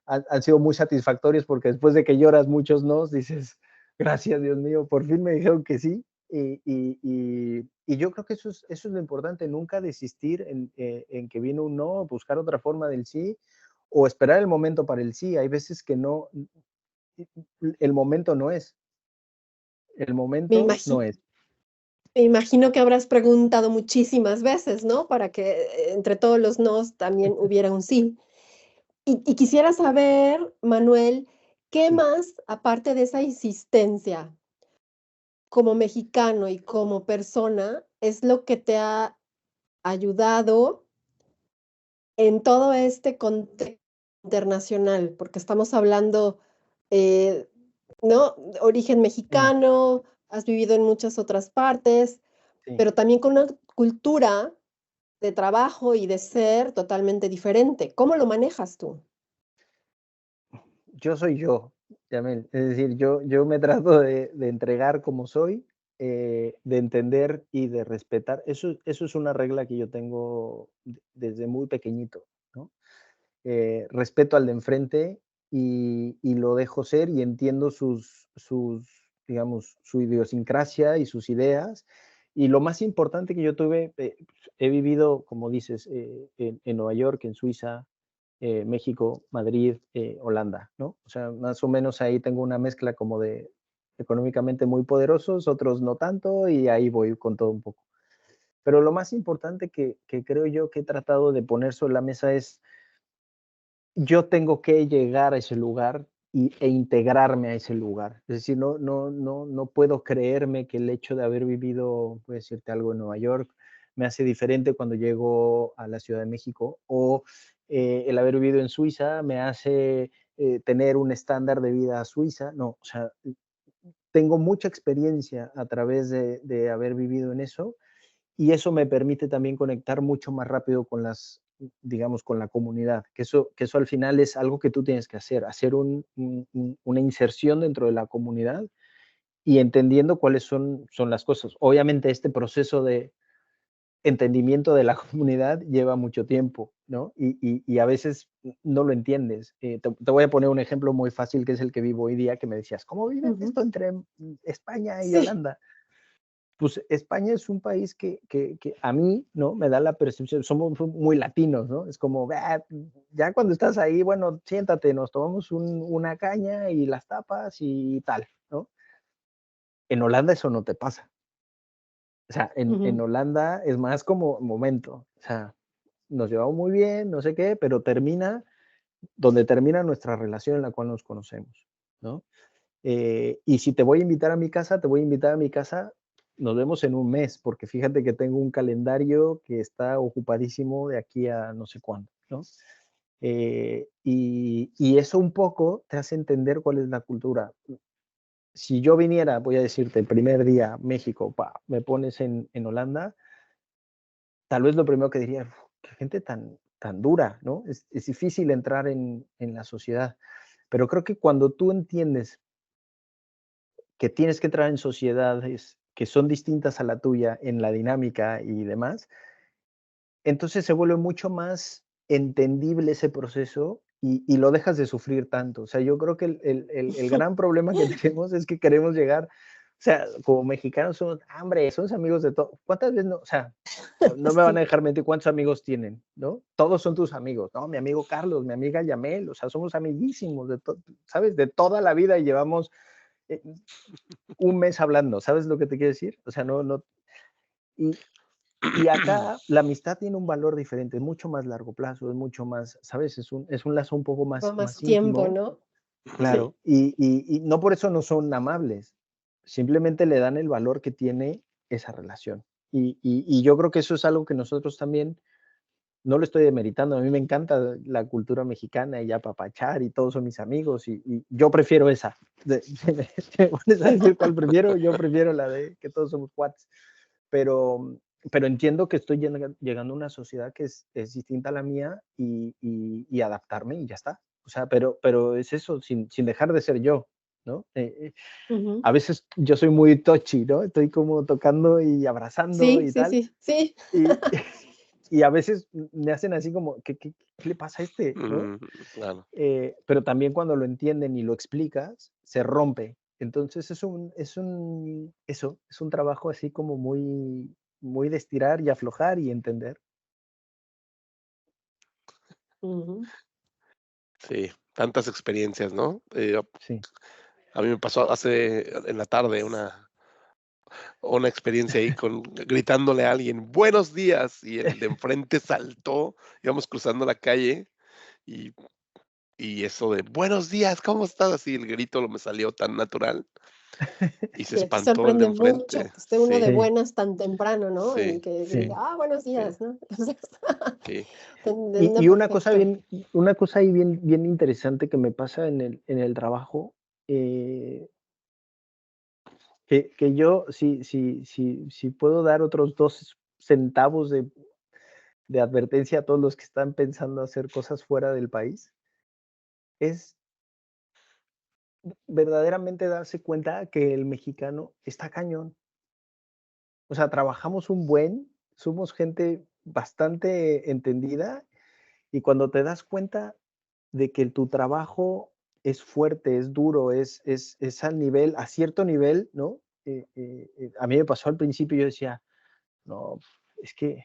han sido muy satisfactorios porque después de que lloras muchos nos, dices, gracias Dios mío, por fin me dijeron que sí. Y yo creo que eso es lo importante, nunca desistir en que viene un no, buscar otra forma del sí o esperar el momento para el sí. Hay veces que no, el momento no es, el Me momento no imagi es. me imagino que habrás preguntado muchísimas veces, ¿no? Para que entre todos los nos también hubiera un sí. Y quisiera saber, Manuel, ¿qué Sí. más, aparte de esa insistencia, como mexicano y como persona, es lo que te ha ayudado en todo este contexto internacional? Porque estamos hablando, eh, ¿no? Origen Mm, mexicano, has vivido en muchas otras partes, sí. pero también con una cultura de trabajo y de ser totalmente diferente. ¿Cómo lo manejas tú? Yo soy yo, Yamel. Es decir, yo me trato de entregar como soy, de entender y de respetar. Eso es una regla que yo tengo desde muy pequeñito, ¿no? Respeto al de enfrente y lo dejo ser y entiendo digamos, su idiosincrasia y sus ideas. Y lo más importante que yo tuve, he vivido, como dices, en Nueva York, en Suiza, México, Madrid, Holanda, ¿no? O sea, más o menos ahí tengo una mezcla como de económicamente muy poderosos, otros no tanto, y ahí voy con todo un poco. Pero lo más importante que creo yo que he tratado de poner sobre la mesa es yo tengo que llegar a ese lugar e integrarme a ese lugar. Es decir, no puedo creerme que el hecho de haber vivido, voy a decirte algo, en Nueva York, me hace diferente cuando llego a la Ciudad de México, o el haber vivido en Suiza me hace tener un estándar de vida suiza. No, o sea, tengo mucha experiencia a través de haber vivido en eso y eso me permite también conectar mucho más rápido con digamos, con la comunidad, que eso al final es algo que tú tienes que hacer una inserción dentro de la comunidad y entendiendo cuáles son las cosas. Obviamente este proceso de entendimiento de la comunidad lleva mucho tiempo, ¿no? Y a veces no lo entiendes. Te voy a poner un ejemplo muy fácil que es el que vivo hoy día, que me decías, ¿cómo vive esto entre España y Sí. Holanda? Pues España es un país que a mí, ¿no? Me da la percepción, somos muy latinos, ¿no? Es como, ya cuando estás ahí, bueno, siéntate, nos tomamos una caña y las tapas y tal, ¿no? En Holanda eso no te pasa. O sea, en Ujú. Holanda es más como momento, o sea, nos llevamos muy bien, no sé qué, pero termina donde termina nuestra relación en la cual nos conocemos, ¿no? Y si te voy a invitar a mi casa, te voy a invitar a mi casa, nos vemos en un mes, porque fíjate que tengo un calendario que está ocupadísimo de aquí a no sé cuándo, ¿no? Y eso un poco te hace entender cuál es la cultura. Si yo viniera, voy a decirte, el primer día, México, me pones en Holanda, tal vez lo primero que diría, qué gente tan dura, ¿no? Es difícil entrar en la sociedad, pero creo que cuando tú entiendes que tienes que entrar en sociedades que son distintas a la tuya en la dinámica y demás, entonces se vuelve mucho más entendible ese proceso y lo dejas de sufrir tanto. O sea, yo creo que el gran problema que tenemos es que queremos llegar, o sea, como mexicanos somos, hombre, somos amigos de todo. ¿Cuántas veces no? O sea, no me van a Sí. dejar mentir cuántos amigos tienen, ¿no? Todos son tus amigos, ¿no? Mi amigo Carlos, mi amiga Yamel, o sea, somos amiguísimos, ¿sabes? De toda la vida y llevamos eh, un mes hablando, ¿sabes lo que te quiero decir? O sea, no, y, y acá la amistad tiene un valor diferente, es mucho más largo plazo, es mucho más, ¿sabes? Es un lazo un poco Toma más más tiempo, íntimo, ¿no? Sí. claro, y no por eso no son amables, simplemente le dan el valor que tiene esa relación. Y yo creo que eso es algo que nosotros también, no lo estoy demeritando, a mí me encanta la cultura mexicana y apapachar y todos son mis amigos y yo prefiero esa. Si me pones a decir cuál prefiero, yo prefiero la de que todos somos cuates. Pero, pero entiendo que estoy llegando a una sociedad que es distinta a la mía y adaptarme y ya está. O sea, pero es eso, sin dejar de ser yo, ¿no? Ujú. A veces yo soy muy touchy, ¿no? Estoy como tocando y abrazando Sí, y sí, tal. sí, sí. Y, y a veces me hacen así como, ¿qué le pasa a este? ¿No? Claro. Pero también cuando lo entienden y lo explicas, se rompe. Entonces eso, es un trabajo así como muy de estirar y aflojar y entender. Ujú. Sí, tantas experiencias, ¿no? Sí. A mí me pasó hace en la tarde una experiencia ahí con gritándole a alguien: "Buenos días", y el de enfrente saltó, íbamos cruzando la calle y eso de: "Buenos días, ¿cómo estás?", así el grito me salió tan natural y se Sí, aquí espantó el de sorprende mucho enfrente. que esté uno de Sí, Sí, buenas tan temprano, ¿no? Y sí, que diga, sí. buenos sí, días, ¿no? Entonces, sí. te Y, entiendo y perfecto. una cosa ahí bien interesante que me pasa en el trabajo, eh, que yo, si puedo dar otros 2 centavos de advertencia a todos los que están pensando hacer cosas fuera del país, es verdaderamente darse cuenta que el mexicano está cañón. O sea, trabajamos somos gente bastante entendida y cuando te das cuenta de que tu trabajo es fuerte, es duro, es al nivel, a cierto nivel, ¿no? A mí me pasó al principio, yo decía, no, es que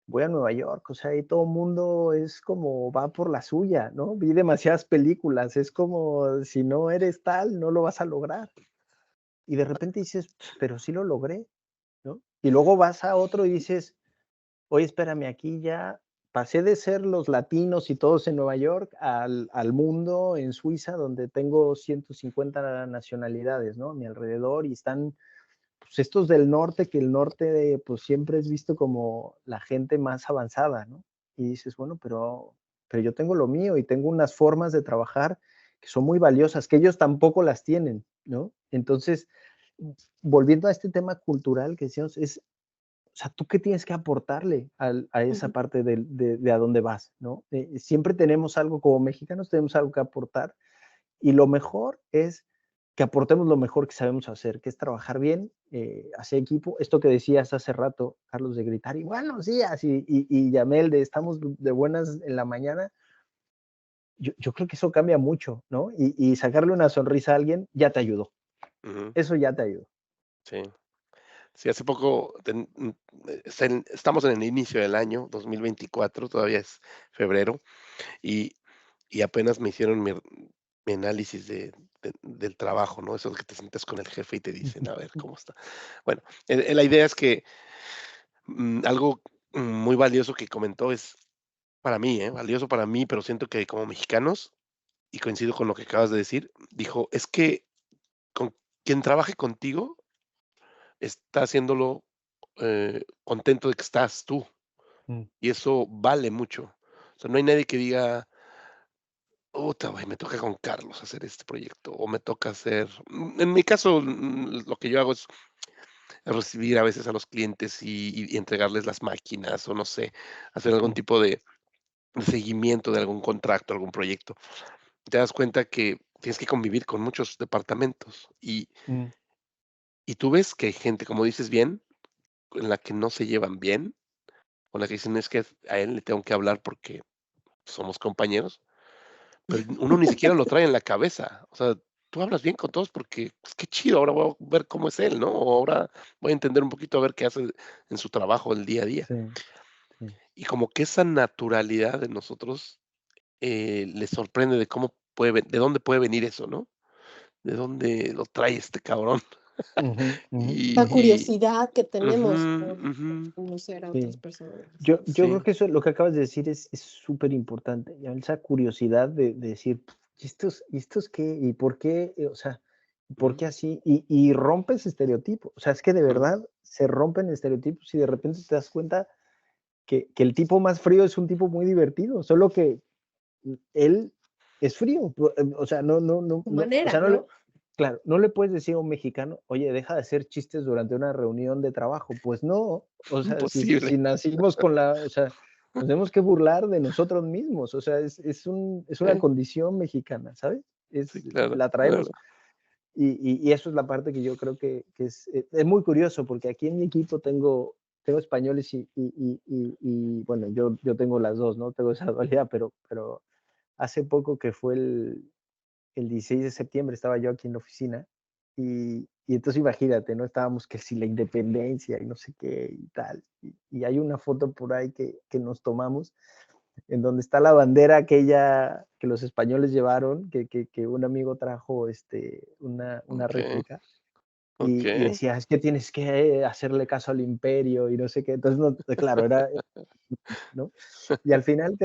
voy a Nueva York, o sea, ahí todo el mundo es como va por la suya, ¿no? Vi demasiadas películas, es como si no eres tal, no lo vas a lograr. Y de repente dices, pero sí lo logré, ¿no? Y luego vas a otro y dices, oye, espérame, aquí ya pasé de ser los latinos y todos en Nueva York al mundo en Suiza, donde tengo 150 nacionalidades, ¿no? A mi alrededor y están pues, estos del norte, que el norte pues siempre es visto como la gente más avanzada, ¿no? Y dices, bueno, pero yo tengo lo mío y tengo unas formas de trabajar que son muy valiosas, que ellos tampoco las tienen, ¿no? Entonces, volviendo a este tema cultural que decíamos, es o sea, ¿tú qué tienes que aportarle a esa Ujú. parte de a dónde vas, ¿no? Siempre tenemos algo, como mexicanos, tenemos algo que aportar y lo mejor es que aportemos lo mejor que sabemos hacer, que es trabajar bien, hacer equipo. Esto que decías hace rato, Carlos, de gritar, y buenos días, y Yamel, de estamos de buenas en la mañana, yo creo que eso cambia mucho, ¿no? Y sacarle una sonrisa a alguien ya te ayudó. Ujú, Eso ya te ayudó. sí. Sí, hace poco estamos en el inicio del año 2024, todavía es febrero, y y apenas me hicieron mi análisis del trabajo, ¿no? Eso que te sientas con el jefe y te dicen: "A ver, ¿cómo está?". Bueno, la idea es que, algo muy valioso que comentó es para mí, valioso para mí, pero siento que como mexicanos, y coincido con lo que acabas de decir, dijo: "Es que con quien trabaje contigo está haciéndolo, contento de que estás tú, Mm, y eso vale mucho". O sea, no hay nadie que diga: "Puta, güey, me toca con Carlos hacer este proyecto, o me toca hacer". En mi caso, lo que yo hago es recibir a veces a los clientes y entregarles las máquinas, o no sé, hacer algún mm, tipo de seguimiento de algún contrato, algún proyecto. Te das cuenta que tienes que convivir con muchos departamentos, mm. y tú ves que hay gente, como dices bien, en la que no se llevan bien, o la que dicen: "Es que a él le tengo que hablar porque somos compañeros", pero uno ni siquiera lo trae en la cabeza. O sea, tú hablas bien con todos porque, pues, qué chido, ahora voy a ver cómo es él, ¿no? O ahora voy a entender un poquito a ver qué hace en su trabajo el día a día. Sí, sí. Y como que esa naturalidad de nosotros, les sorprende de cómo de dónde puede venir eso, ¿no? ¿De dónde lo trae este cabrón? Ujú, ujú. La Y curiosidad que ujú, tenemos por ujú, conocer a otras Sí. personas. Yo creo sí, que eso, lo que acabas de decir es súper importante, ya esa curiosidad de decir: ¿Y estos qué? ¿Y por qué? O sea, ¿por ujú, qué así? Y rompes estereotipos. O sea, es que de ujú. verdad se rompen estereotipos y de repente te das cuenta que el tipo más frío es un tipo muy divertido, solo que él es frío. O sea, Tu o manera, sea, ¿no? claro, no le puedes decir a un mexicano: "Oye, deja de hacer chistes durante una reunión de trabajo". Pues no, o sea, si Imposible. nacimos con o sea, nos tenemos que burlar de nosotros mismos, o sea, es una Sí, condición mexicana, ¿sabes? sí, claro, La claro. traemos. Y eso es la parte que yo creo que es muy curioso, porque aquí en mi equipo tengo españoles bueno, yo tengo las 2, ¿no? Tengo esa dualidad, pero hace poco que fue el 16 de septiembre estaba yo aquí en la oficina y entonces imagínate, ¿no? Estábamos que si la independencia y no sé qué y tal. Y hay una foto por ahí que nos tomamos en donde está la bandera aquella que los españoles llevaron, que un amigo trajo una Okey, réplica y okey. decía, es que tienes que hacerle caso al imperio y no sé qué. Entonces, no, claro, ¿no? Y al final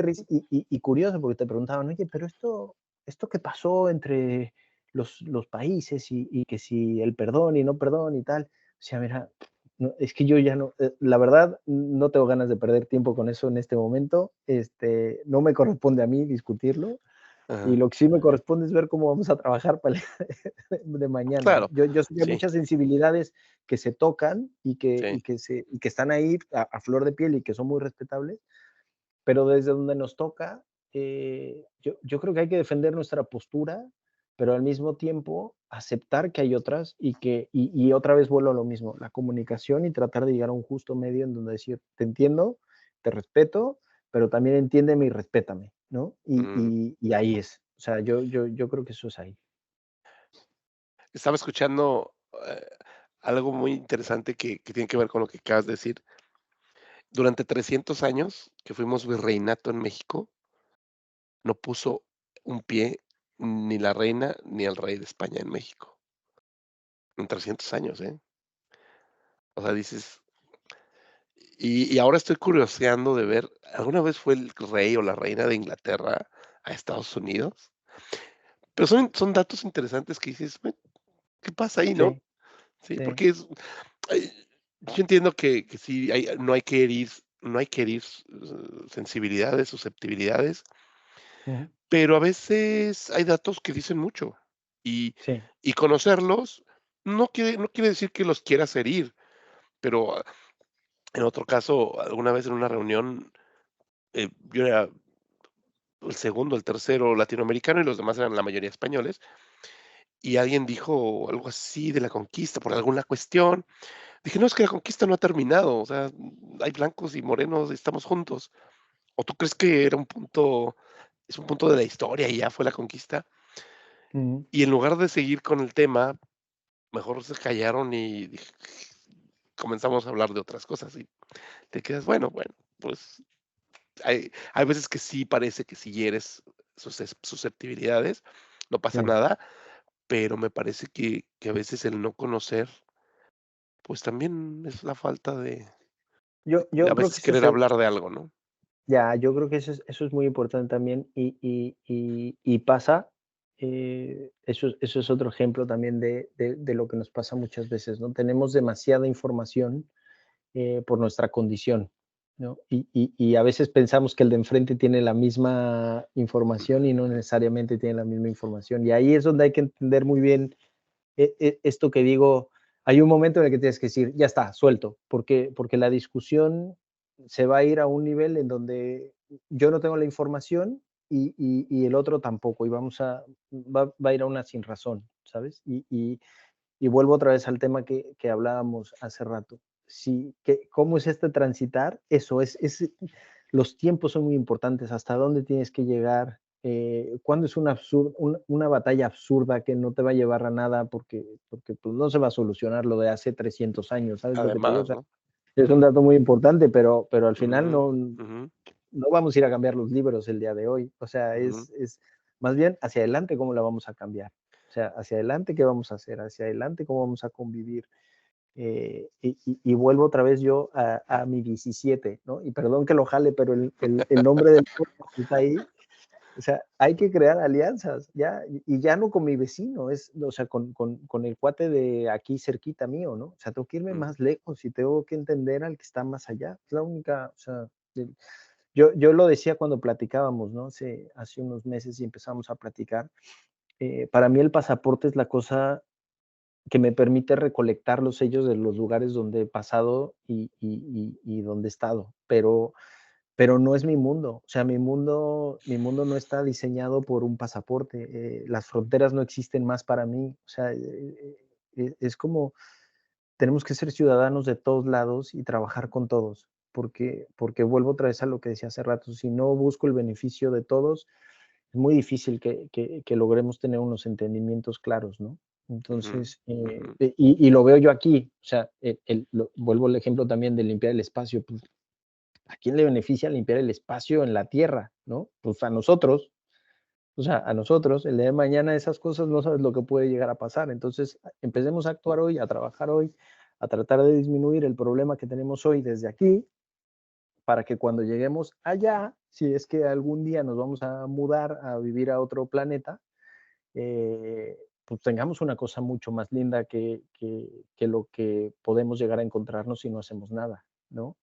y curioso, porque te preguntaban: "Oye, pero esto qué pasó entre los países y que si el perdón y no perdón y tal". O sea, mira, no, es que yo ya no, la verdad, no tengo ganas de perder tiempo con eso en este momento. No me corresponde a mí discutirlo, y Ajá. lo que sí me corresponde es ver cómo vamos a trabajar para el de mañana, ¿no? Claro, Yo sé que hay sí, muchas sensibilidades que se tocan sí. y que están ahí a flor de piel y que son muy respetables, pero desde donde nos toca, yo creo que hay que defender nuestra postura, pero al mismo tiempo aceptar que hay otras y otra vez vuelvo a lo mismo, la comunicación y tratar de llegar a un justo medio en donde decir, te entiendo, te respeto, pero también entiéndeme y respétame, ¿no? Mm, Y ahí es. O sea, yo creo que eso es ahí. estaba escuchando, algo muy interesante que tiene que ver con lo que acabas de decir. Durante 300 años que fuimos virreinato en México, no puso un pie ni la reina ni el rey de España en México, en 300 años, ¿eh? O sea, dices y ahora estoy curioseando de ver, ¿alguna vez fue el rey o la reina de Inglaterra a Estados Unidos? Pero son datos interesantes que dices: "Bueno, ¿qué pasa ahí, no?". Sí, Sí, sí. porque ay, yo entiendo que sí no hay que herir sensibilidades, susceptibilidades, Ujú. pero a veces hay datos que dicen mucho, y Sí, y conocerlos no quiere decir que los quieras herir, pero En otro caso, alguna vez en una reunión, yo era el segundo, el tercero latinoamericano y los demás eran la mayoría españoles, y alguien dijo algo así de la conquista por alguna cuestión. Dije: "No, es que la conquista no ha terminado, o sea, hay blancos y morenos, estamos juntos". ¿O tú crees que era un punto es un punto de la historia y ya fue la conquista? Ujú. Y en lugar de seguir con el tema, mejor se callaron y comenzamos a hablar de otras cosas, y te quedas, bueno, pues hay veces que sí parece que si hieres susceptibilidades, no pasa Sí. nada, pero me parece que a veces el no conocer, pues también es la falta de Yo a creo que veces querer hablar de algo, ¿no? yo creo que eso es muy importante también y pasa, eso es otro ejemplo también de lo que nos pasa muchas veces, ¿no? Tenemos demasiada información por nuestra condición, ¿no? Y a veces pensamos que el de enfrente tiene la misma información y no necesariamente tiene la misma información. Y ahí es donde hay que entender muy bien esto que digo. Hay un momento en el que tienes que decir, ya está, suelto, porque la discusión se va a ir a un nivel en donde yo no tengo la información y el otro tampoco, y va a ir a una sin razón, ¿sabes? Y vuelvo otra vez al tema que hablábamos hace rato. Sí, ¿cómo es este transitar? Eso los tiempos son muy importantes, hasta dónde tienes que llegar, cuándo es una batalla absurda que no te va a llevar a nada porque pues, no se va a solucionar lo de hace 300 años, ¿sabes lo que te digo? O Además, sea, ¿no? es un dato muy importante, pero al final Ujú, no ujú, vamos a ir a cambiar los libros el día de hoy. O sea, ujú, es más bien hacia adelante cómo la vamos a cambiar. O sea, hacia adelante qué vamos a hacer, hacia adelante cómo vamos a convivir. Y vuelvo otra vez yo a mi 17, ¿no? Y perdón que lo jale, pero el nombre del podcast está ahí. O sea, hay que crear alianzas, ya, y ya no con mi vecino, o sea, con el cuate de aquí cerquita mío, ¿no? O sea, tengo que irme mm, más lejos y tengo que entender al que está más allá. Es la única, o sea, yo lo decía cuando platicábamos, ¿no? Hace unos meses y empezamos a platicar. Para mí el pasaporte es la cosa que me permite recolectar los sellos de los lugares donde he pasado y donde he estado, pero no es mi mundo. O sea, mi mundo no está diseñado por un pasaporte. Las fronteras no existen más para mí. O sea, es como tenemos que ser ciudadanos de todos lados y trabajar con todos, porque vuelvo otra vez a lo que decía hace rato, si no busco el beneficio de todos, es muy difícil que logremos tener unos entendimientos claros, ¿no? ujú, Entonces, ujú, y lo veo yo aquí, o sea, vuelvo al ejemplo también de limpiar el espacio, pues, ¿a quién le beneficia limpiar el espacio en la Tierra, no? Pues a nosotros, o sea, a nosotros, el día de mañana esas cosas no sabes lo que puede llegar a pasar. Entonces, empecemos a actuar hoy, a trabajar hoy, a tratar de disminuir el problema que tenemos hoy desde aquí, para que cuando lleguemos allá, si es que algún día nos vamos a mudar a vivir a otro planeta, pues tengamos una cosa mucho más linda que lo que podemos llegar a encontrarnos si no hacemos nada, ¿no?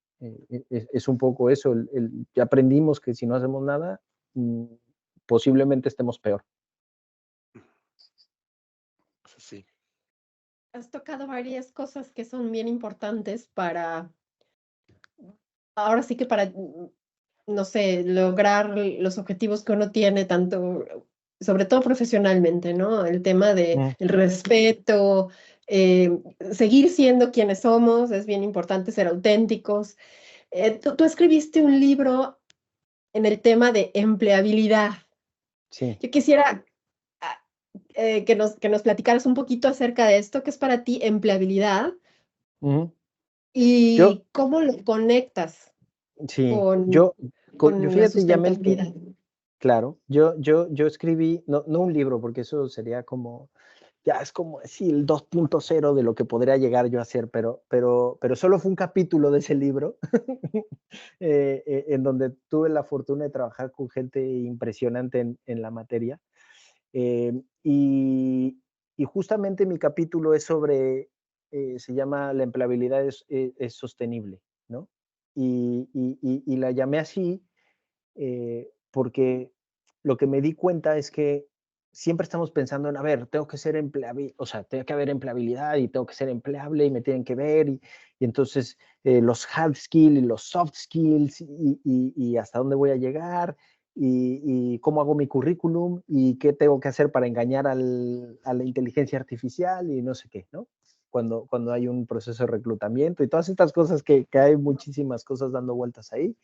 Es un poco eso, ya aprendimos que si no hacemos nada, mm, posiblemente estemos peor. sí, Has tocado varias cosas que son bien importantes para, ahora sí que para, no sé, lograr los objetivos que uno tiene, tanto, sobre todo profesionalmente, ¿no? El tema de Mm, el respeto, seguir siendo quienes somos, es bien importante ser auténticos. Tú escribiste un libro en el tema de empleabilidad. sí. Yo quisiera que nos platicaras un poquito acerca de esto, que es para ti empleabilidad Ujú. Yo, y cómo lo conectas sí, con, yo con la fíjate, Yamel, que sustentabilidad. claro, yo escribí, no un libro, porque eso sería como, ya es como así el 2.0 de lo que podría llegar yo a hacer, pero solo fue un capítulo de ese libro, en donde tuve la fortuna de trabajar con gente impresionante en la materia. eh, y, y justamente mi capítulo es sobre, se llama La empleabilidad es sostenible, ¿no? Y la llamé así porque lo que me di cuenta es que siempre estamos pensando en, a ver, tengo que ser empleable, o sea, tiene que haber empleabilidad y tengo que ser empleable y me tienen que ver y entonces los hard skills y los soft skills y hasta dónde voy a llegar y cómo hago mi currículum y qué tengo que hacer para engañar a la inteligencia artificial y no sé qué, ¿no? Cuando hay un proceso de reclutamiento y todas estas cosas que hay muchísimas cosas dando vueltas ahí,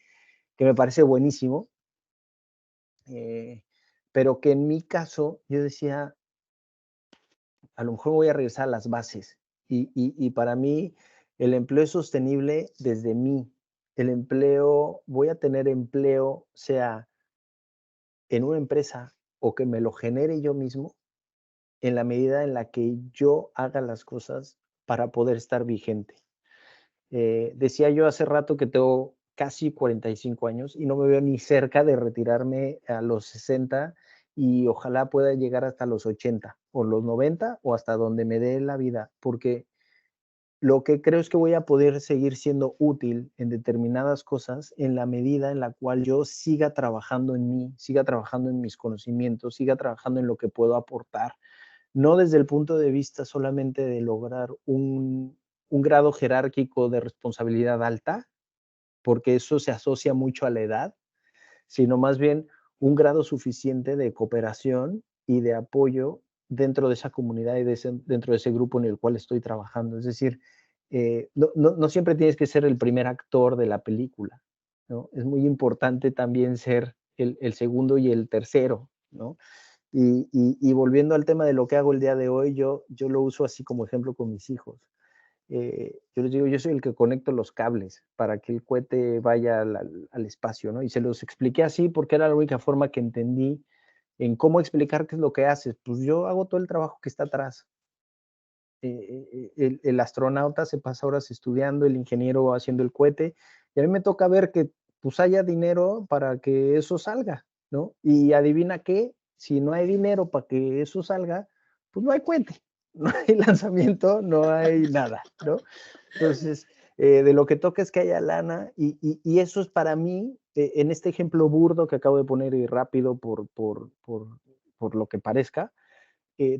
que me parece buenísimo. Pero que en mi caso yo decía, a lo mejor voy a regresar a las bases. Y para mí el empleo es sostenible desde mí. El empleo, voy a tener empleo, sea en una empresa o que me lo genere yo mismo, en la medida en la que yo haga las cosas para poder estar vigente. Decía yo hace rato que tengo casi 45 años y no me veo ni cerca de retirarme a los 60 y ojalá pueda llegar hasta los 80 o los 90 o hasta donde me dé la vida, porque lo que creo es que voy a poder seguir siendo útil en determinadas cosas en la medida en la cual yo siga trabajando en mí, siga trabajando en mis conocimientos, siga trabajando en lo que puedo aportar, no desde el punto de vista solamente de lograr un grado jerárquico de responsabilidad alta, porque eso se asocia mucho a la edad, sino más bien un grado suficiente de cooperación y de apoyo dentro de esa comunidad y dentro de ese grupo en el cual estoy trabajando. Es decir, no siempre tienes que ser el primer actor de la película, ¿no? Es muy importante también ser el segundo y el tercero, ¿no? Y volviendo al tema de lo que hago el día de hoy, yo lo uso así como ejemplo con mis hijos. Yo les digo, yo soy el que conecto los cables para que el cohete vaya al espacio, ¿no? Y se los expliqué así porque era la única forma que entendí en cómo explicar qué es lo que haces. Pues yo hago todo el trabajo que está atrás. El astronauta se pasa horas estudiando, el ingeniero haciendo el cohete, y a mí me toca ver que pues haya dinero para que eso salga, ¿no? Y adivina qué, si no hay dinero para que eso salga, pues no hay cohete, no hay lanzamiento, no hay nada, ¿no? Entonces, de lo que toca es que haya lana y eso es para mí, en este ejemplo burdo que acabo de poner y rápido por lo que parezca,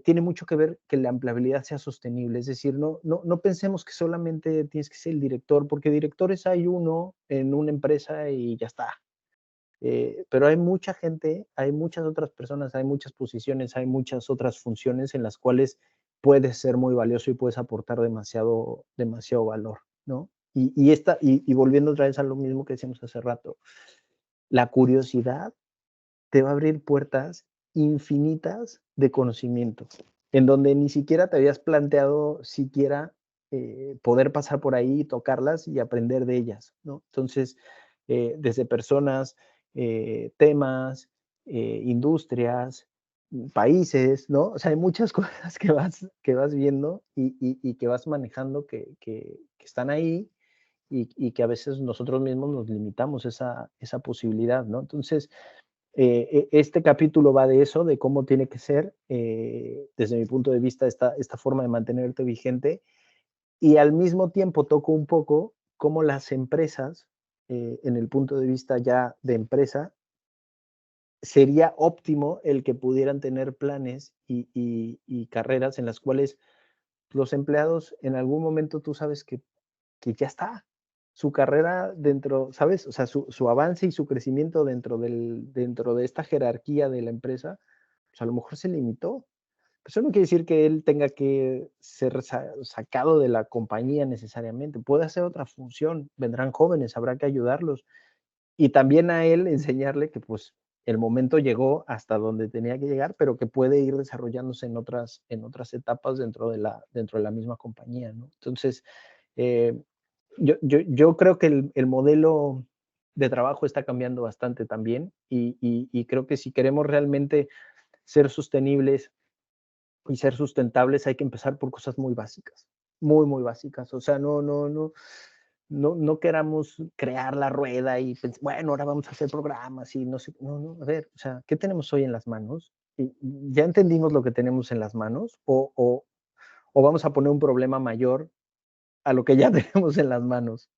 tiene mucho que ver que la empleabilidad sea sostenible. Es decir, no pensemos que solamente tienes que ser el director, porque directores hay uno en una empresa y ya está. Pero hay mucha gente, hay muchas otras personas, hay muchas posiciones, hay muchas otras funciones en las cuales puedes ser muy valioso y puedes aportar demasiado, demasiado valor, ¿no? Y volviendo otra vez a lo mismo que decíamos hace rato, la curiosidad te va a abrir puertas infinitas de conocimiento, en donde ni siquiera te habías planteado siquiera poder pasar por ahí, tocarlas y aprender de ellas, ¿no? Entonces, desde personas, temas, industrias, países, ¿no? O sea, hay muchas cosas que vas viendo y que vas manejando que están ahí y que a veces nosotros mismos nos limitamos esa posibilidad, ¿no? Entonces, este capítulo va de eso, de cómo tiene que ser, desde mi punto de vista, esta forma de mantenerte vigente y al mismo tiempo toco un poco cómo las empresas, en el punto de vista ya de empresa, sería óptimo el que pudieran tener planes y carreras en las cuales los empleados en algún momento tú sabes que ya está. Su carrera dentro, ¿sabes? O sea, su avance y su crecimiento dentro de esta jerarquía de la empresa, pues a lo mejor se limitó. Eso no quiere decir que él tenga que ser sacado de la compañía necesariamente. Puede hacer otra función. Vendrán jóvenes, habrá que ayudarlos. Y también a él enseñarle que pues el momento llegó hasta donde tenía que llegar, pero que puede ir desarrollándose en otras etapas dentro de la misma compañía, ¿no? Entonces, eh, yo creo que el modelo de trabajo está cambiando bastante también y creo que si queremos realmente ser sostenibles y ser sustentables hay que empezar por cosas muy básicas, muy, muy básicas. O sea, no queramos crear la rueda y pensar, bueno, ahora vamos a hacer programas y no sé, no, a ver, o sea, ¿qué tenemos hoy en las manos? Y ¿ya entendimos lo que tenemos en las manos o vamos a poner un problema mayor a lo que ya tenemos en las manos?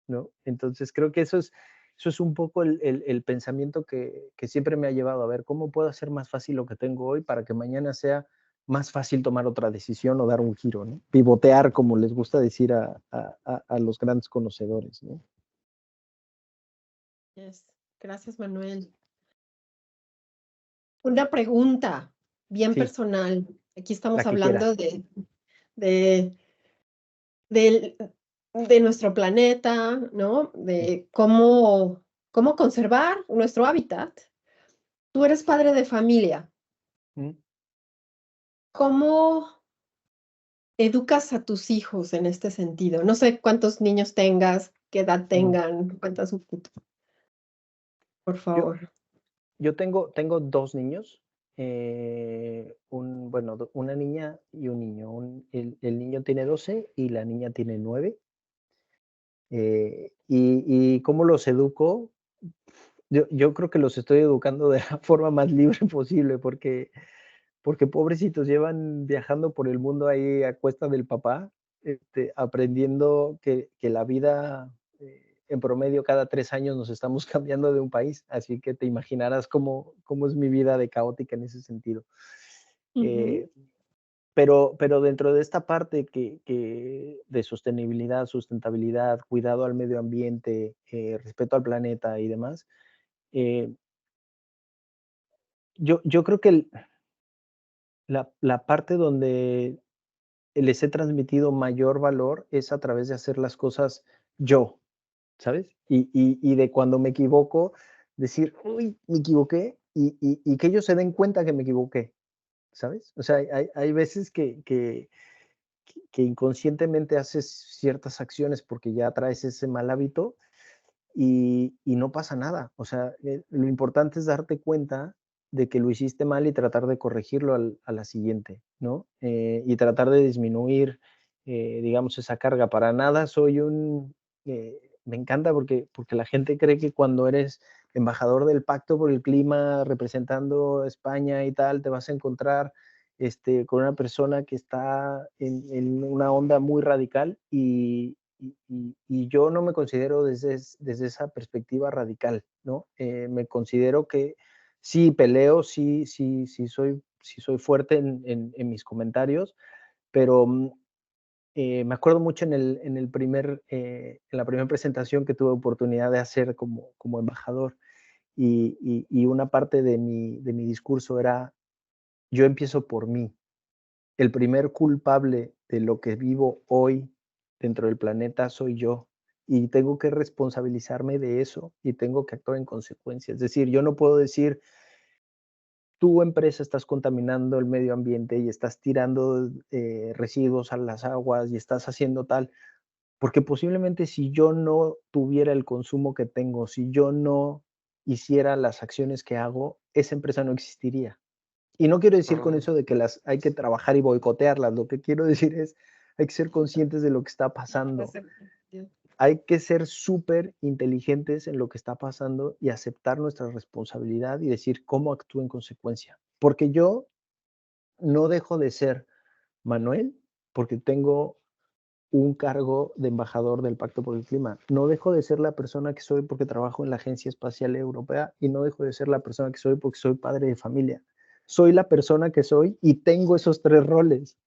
¿No? Entonces creo que eso es Eso es un poco el pensamiento que siempre me ha llevado a ver cómo puedo hacer más fácil lo que tengo hoy para que mañana sea más fácil tomar otra decisión o dar un giro, ¿no? Pivotear, como les gusta decir a los grandes conocedores, ¿no? Yes. Gracias, Manuel. Una pregunta bien Sí, personal. Aquí estamos la que quiera. hablando de, del- de nuestro planeta, ¿no? Sí. De cómo conservar nuestro hábitat. Tú eres padre de familia. Mm. ¿Cómo educas a tus hijos en este sentido? No sé cuántos niños tengas, qué edad Mm. tengan, cuántas, por Yo, favor. yo tengo 2 niños, una niña y un niño. El niño tiene 12 y la niña tiene 9. Y cómo los educo, yo creo que los estoy educando de la forma más libre posible, porque pobrecitos llevan viajando por el mundo ahí a cuesta del papá, aprendiendo que la vida, en promedio, cada 3 años nos estamos cambiando de un país, así que te imaginarás cómo es mi vida de caótica en ese sentido. Ujú, Eh, pero dentro de esta parte que de sostenibilidad, sustentabilidad, cuidado al medio ambiente, respeto al planeta y demás, eh, yo creo que la parte donde les he transmitido mayor valor es a través de hacer las cosas yo, ¿sabes? Y de cuando me equivoco, decir: "Uy, me equivoqué", y que ellos se den cuenta que me equivoqué, ¿sabes? O sea, hay veces que inconscientemente haces ciertas acciones porque ya traes ese mal hábito y no pasa nada. O sea, lo importante es darte cuenta de que lo hiciste mal y tratar de corregirlo a la siguiente, ¿no? Y tratar de disminuir, digamos, esa carga. Para nada soy me encanta porque la gente cree que cuando eres embajador del Pacto por el Clima, representando a España y tal, te vas a encontrar con una persona que está en una onda muy radical y yo no me considero desde esa perspectiva radical, ¿no? Me considero que sí peleo, sí soy fuerte en mis comentarios, pero me acuerdo mucho en la primera presentación que tuve oportunidad de hacer como embajador y una parte de mi discurso era, yo empiezo por mí. El primer culpable de lo que vivo hoy dentro del planeta soy yo, y tengo que responsabilizarme de eso, y tengo que actuar en consecuencia. Es decir, yo no puedo decir: "Tu empresa estás contaminando el medio ambiente y estás tirando, residuos a las aguas y estás haciendo tal", porque posiblemente si yo no tuviera el consumo que tengo, si yo no hiciera las acciones que hago, esa empresa no existiría. Y no quiero decir con mm, eso de que las hay que trabajar y boicotearlas, lo que quiero decir es, hay que ser conscientes de lo que está pasando. Hay que ser súper inteligentes en lo que está pasando y aceptar nuestra responsabilidad y decir cómo actúo en consecuencia. Porque yo no dejo de ser Manuel porque tengo un cargo de embajador del Pacto por el Clima. No dejo de ser la persona que soy porque trabajo en la Agencia Espacial Europea y no dejo de ser la persona que soy porque soy padre de familia. Soy la persona que soy y tengo esos 3 roles.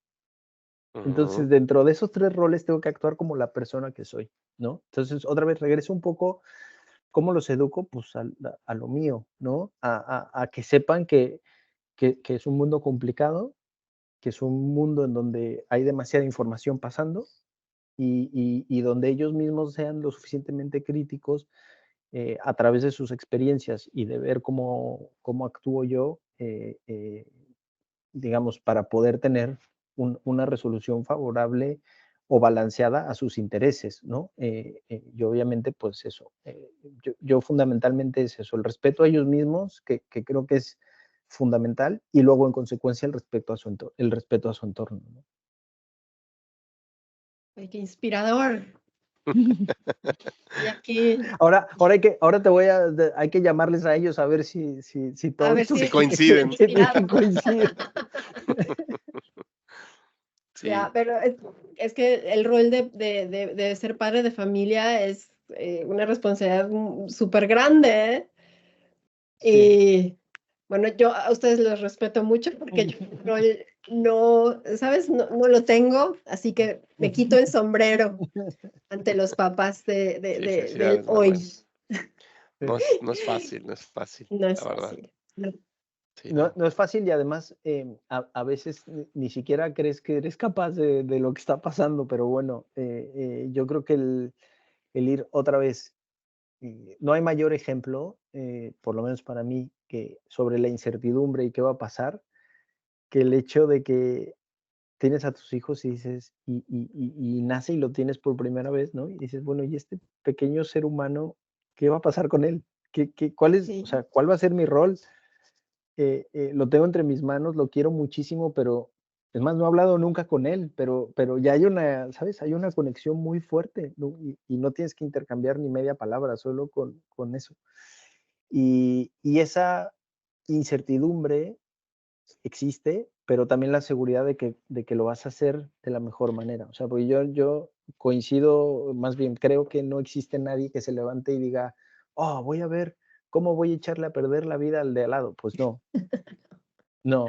ujú. Entonces, dentro de esos 3 roles tengo que actuar como la persona que soy, ¿no? Entonces, otra vez regreso un poco, ¿cómo los educo? Pues a lo mío, ¿no? A que sepan que es un mundo complicado, que es un mundo en donde hay demasiada información pasando y donde ellos mismos sean lo suficientemente críticos a través de sus experiencias y de ver cómo actúo yo, digamos, para poder tener una resolución favorable o balanceada a sus intereses, ¿no? Yo obviamente, pues eso, yo fundamentalmente es eso, el respeto a ellos mismos, que creo que es fundamental, y luego en consecuencia el respeto a su entorno, ¿no? Ay, qué inspirador. Y aquí, Ahora hay que llamarles a ellos a ver si a todo ver esto Si si que coinciden. inspirado. que coincide. Sí, Ya, pero es que el rol de ser padre de familia es una responsabilidad súper grande, ¿eh? Sí. Y bueno, yo a ustedes los respeto mucho porque yo no, ¿sabes? No lo tengo, así que me quito el sombrero ante los papás Sí, del felicidades, Manuel. hoy. No es fácil, No la es verdad. fácil. No. Sí, No, no. no es fácil y además a veces ni siquiera crees que eres capaz de lo que está pasando, pero bueno, yo creo que el ir otra vez, no hay mayor ejemplo, por lo menos para mí, que sobre la incertidumbre y qué va a pasar, que el hecho de que tienes a tus hijos y dices, y nace y lo tienes por primera vez, ¿no? Y dices, bueno, ¿y este pequeño ser humano, qué va a pasar con él? ¿Cuál es, o Sí. sea, cuál va a ser mi rol? Lo tengo entre mis manos, lo quiero muchísimo, pero es más, no he hablado nunca con él, pero ya hay una, ¿sabes? Hay una conexión muy fuerte, ¿no? Y no tienes que intercambiar ni media palabra, solo con eso. Y esa incertidumbre existe, pero también la seguridad de que lo vas a hacer de la mejor manera. O sea, porque yo coincido, más bien creo que no existe nadie que se levante y diga, oh, voy a ver cómo voy a echarle a perder la vida al de al lado. Pues no, no.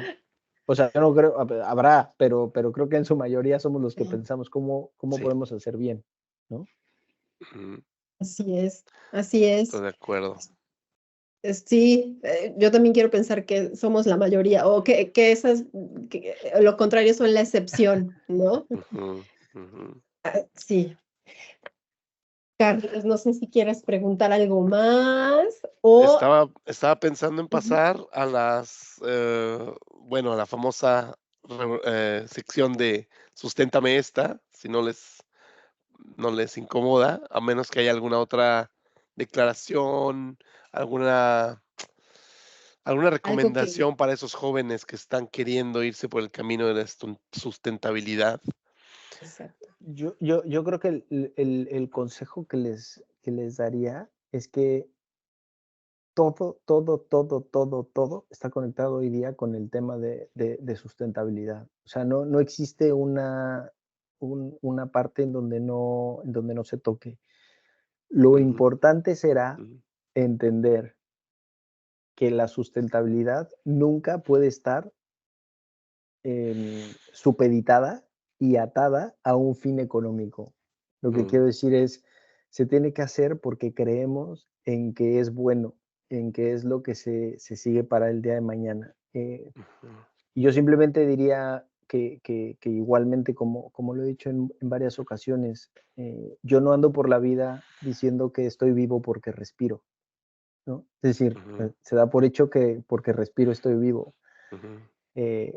O sea, yo no creo, habrá, pero creo que en su mayoría somos los que pensamos cómo Sí. podemos hacer bien, ¿no? Ujú, Así es, así estoy es. de acuerdo. Sí, yo también quiero pensar que somos la mayoría o que esas, lo contrario son la excepción, ¿no? Ujú, ujú. Sí. Carlos, no sé si quieres preguntar algo más o... Estaba pensando en Ujú. pasar a bueno, a la famosa sección de susténtame esta, si no les incomoda, a menos que haya alguna otra declaración, alguna alguna Algo que... recomendación para esos jóvenes que están queriendo irse por el camino de la sustentabilidad. Exacto. Yo creo que el consejo que les daría es que todo está conectado hoy día con el tema de sustentabilidad. O sea, no existe una parte en donde no se toque. Lo Ujú, importante será ujú, entender que la sustentabilidad nunca puede estar supeditada y atada a un fin económico. Lo que ujú, quiero decir es, se tiene que hacer porque creemos en que es bueno, en que es lo que se sigue para el día de mañana. ujú, Y yo simplemente diría que igualmente, como lo he dicho en varias ocasiones, yo no ando por la vida diciendo que estoy vivo porque respiro, ¿no? Es decir, ujú, se da por hecho que porque respiro estoy vivo. ujú,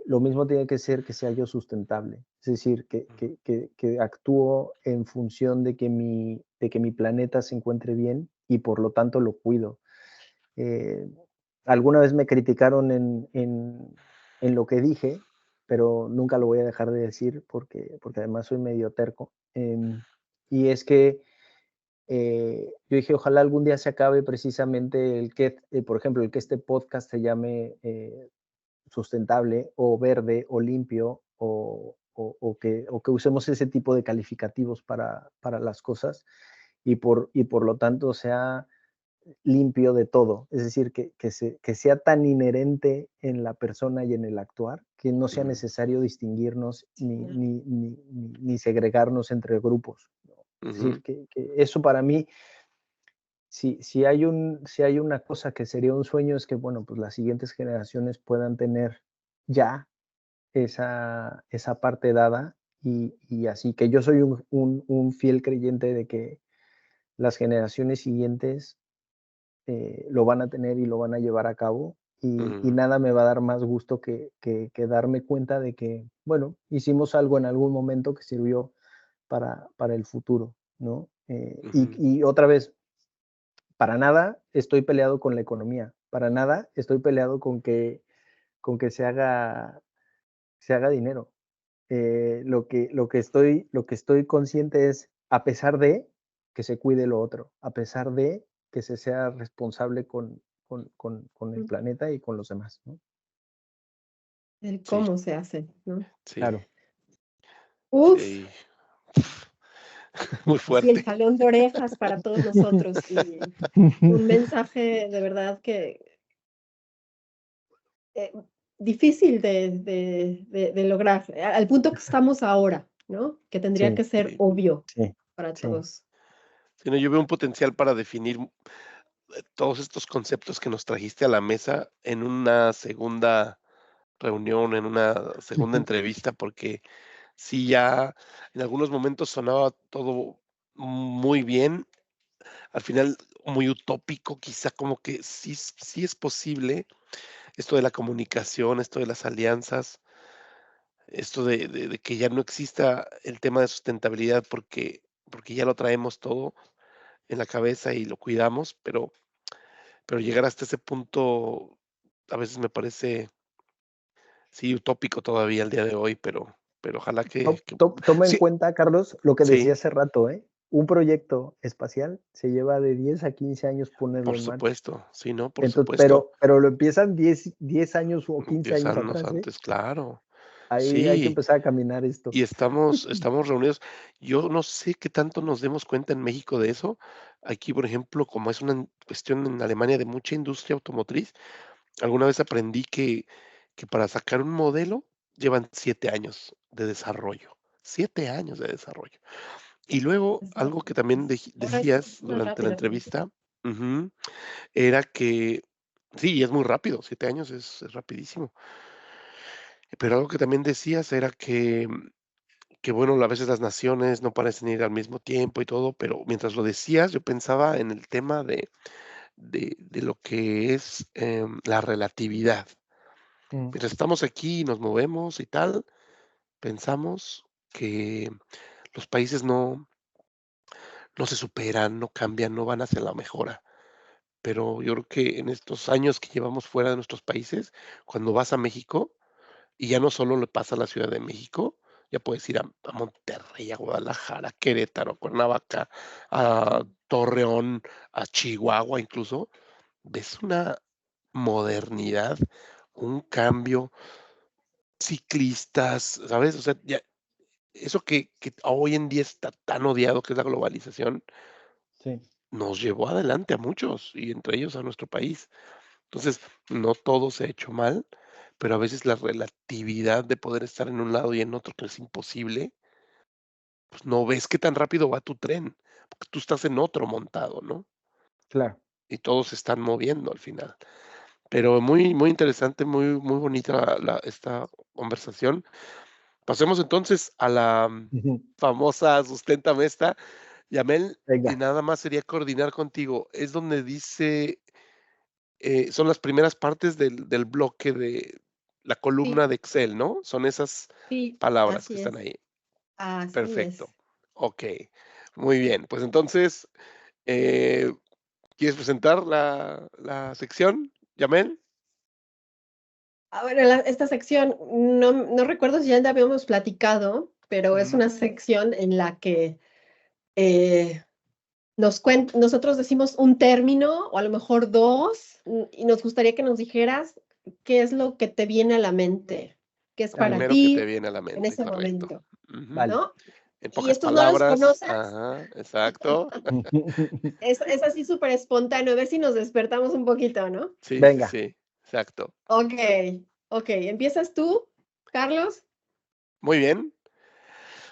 Lo mismo tiene que ser que sea yo sustentable, es decir, que actúo en función de que mi planeta se encuentre bien y por lo tanto lo cuido. Eh, Alguna vez me criticaron en lo que dije, pero nunca lo voy a dejar de decir porque además soy medio terco. Y es que yo dije, ojalá algún día se acabe precisamente por ejemplo, el que este podcast se llame sustentable o verde o limpio o que usemos ese tipo de calificativos para las cosas y por lo tanto sea limpio de todo. Es decir, que sea tan inherente en la persona y en el actuar que no sea ujú, necesario distinguirnos ni segregarnos entre grupos, ¿no? Es ujú, decir, que eso para mí, si hay una cosa que sería un sueño es que, bueno, pues las siguientes generaciones puedan tener ya esa parte dada y así que yo soy un fiel creyente de que las generaciones siguientes lo van a tener y lo van a llevar a cabo y ujú, nada me va a dar más gusto que darme cuenta de que, bueno, hicimos algo en algún momento que sirvió para el futuro, ¿no? ujú, Y otra vez, para nada estoy peleado con la economía, para nada estoy peleado con que se haga dinero. Lo que estoy consciente es, a pesar de que se cuide lo otro, a pesar de que se sea responsable con el planeta y con los demás, ¿no? El sí, cómo se hace, ¿no? sí, Claro. Uf, sí. muy así el fuerte. jalón de orejas para todos nosotros y un mensaje de verdad que eh, difícil de lograr, al punto que estamos ahora, ¿no? Que tendría Sí, que ser Sí, obvio sí, para sí. todos. sí, no, yo veo un potencial para definir todos estos conceptos que nos trajiste a la mesa en una segunda reunión, en una segunda entrevista, porque sí, ya en algunos momentos sonaba todo muy bien, al final muy utópico, quizá como que sí es posible esto de la comunicación, esto de las alianzas, esto de que ya no exista el tema de sustentabilidad porque ya lo traemos todo en la cabeza y lo cuidamos, pero llegar hasta ese punto a veces me parece, sí, utópico todavía al día de hoy, pero ojalá que Toma en sí, cuenta, Carlos, lo que decía sí, hace rato, ¿eh? Un proyecto espacial se lleva de 10 a 15 años ponerlo por en marcha. supuesto, sí, no, por Entonces, supuesto, pero lo empiezan 10 años o 15 10 años años atrás, ¿eh? antes, claro. Ahí hay que Sí, empezar a caminar esto. y estamos reunidos. Yo no sé qué tanto nos demos cuenta en México de eso. Aquí, por ejemplo, como es una cuestión en Alemania de mucha industria automotriz, alguna vez aprendí que para sacar un modelo llevan 7 años de desarrollo, 7 años de desarrollo. Y luego, algo que también Ahora es decías más durante la rápido. entrevista, ujú, era que sí, es muy rápido, 7 años es rapidísimo. Pero algo que también decías era que bueno, a veces las naciones no parecen ir al mismo tiempo y todo, pero mientras lo decías, yo pensaba en el tema de lo que es, la relatividad. Mm, Mientras estamos aquí y nos movemos y tal, pensamos que los países no se superan, no cambian, no van hacia la mejora. Pero yo creo que en estos años que llevamos fuera de nuestros países, cuando vas a México, y ya no solo le pasa a la Ciudad de México, ya puedes ir a Monterrey, a Guadalajara, a Querétaro, a Cuernavaca, a Torreón, a Chihuahua incluso, ves una modernidad, un cambio, ciclistas, ¿sabes? O sea, ya eso que hoy en día está tan odiado, que es la globalización, sí, nos llevó adelante a muchos, y entre ellos a nuestro país. Entonces, no todo se ha hecho mal, pero a veces la relatividad de poder estar en un lado y en otro, que es imposible, pues no ves qué tan rápido va tu tren, porque tú estás en otro montado, ¿no? claro. Y todos se están moviendo al final. Pero muy interesante, muy bonita esta conversación. Pasemos entonces a la Ujú. famosa Susténtame esta, Yamel, y Venga, nada más sería coordinar contigo. Es donde dice, son las primeras partes del bloque de la Sí, columna de Excel, ¿no? Son esas sí, palabras que así están es, ahí. así Perfecto. es. Okey, muy bien. Pues entonces, eh, ¿quieres presentar la sección, Yamel? Ahora, esta sección, no recuerdo si ya la habíamos platicado, pero es Ujú. una sección en la que eh, nosotros decimos un término o a lo mejor dos, y nos gustaría que nos dijeras qué es lo que te viene a la mente, qué es a Lo para ver, primero que te ti viene a la en mente, ese correcto. momento, Ujú. vale. ¿no? En Y pocas estos no los palabras, conoces, ajá, exacto. es así súper espontáneo, a ver si nos despertamos un poquito, ¿no? Sí, sí, Venga, sí, exacto. Ok, ok, ¿empiezas tú, Carlos? Muy bien.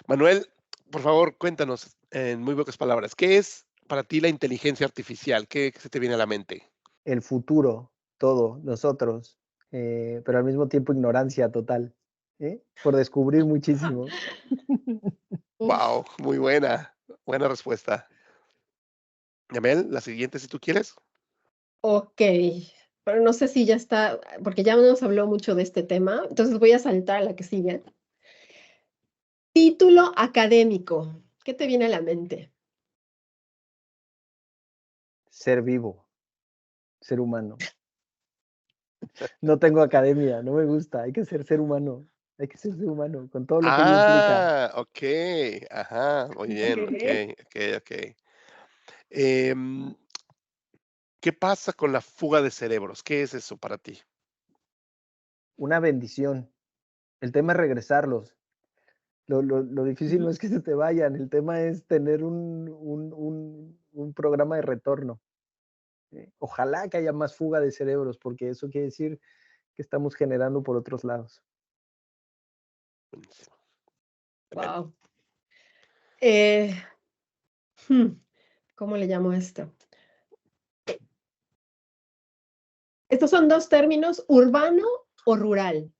Manuel, por favor, cuéntanos en muy pocas palabras, ¿qué es para ti la inteligencia artificial? ¿Qué se te viene a la mente? el futuro, todo, nosotros, pero al mismo tiempo ignorancia total, ¿eh? Por descubrir muchísimo. Wow, muy buena respuesta. Yamel, la siguiente si tú quieres. Ok, pero no sé si ya está, porque ya nos habló mucho de este tema, entonces voy a saltar a la que sigue. Título académico, ¿qué te viene a la mente? Ser vivo, ser humano. No tengo academia, no me gusta, hay que ser humano, hay que ser humano, con todo lo que ello implica. Okey, ajá, muy Ok. bien, okey. Em, ¿Qué pasa con la fuga de cerebros? ¿Qué es eso para ti? Una bendición. El tema es regresarlos. Lo difícil no Ujú. es que se te vayan, el tema es tener un programa de retorno. Ojalá que haya más fuga de cerebros, porque eso quiere decir que estamos generando por otros lados. Buenísimo. Anel. Wow. Eh, hmm, ¿Cómo le llamo esto? Estos son dos términos, urbano o rural.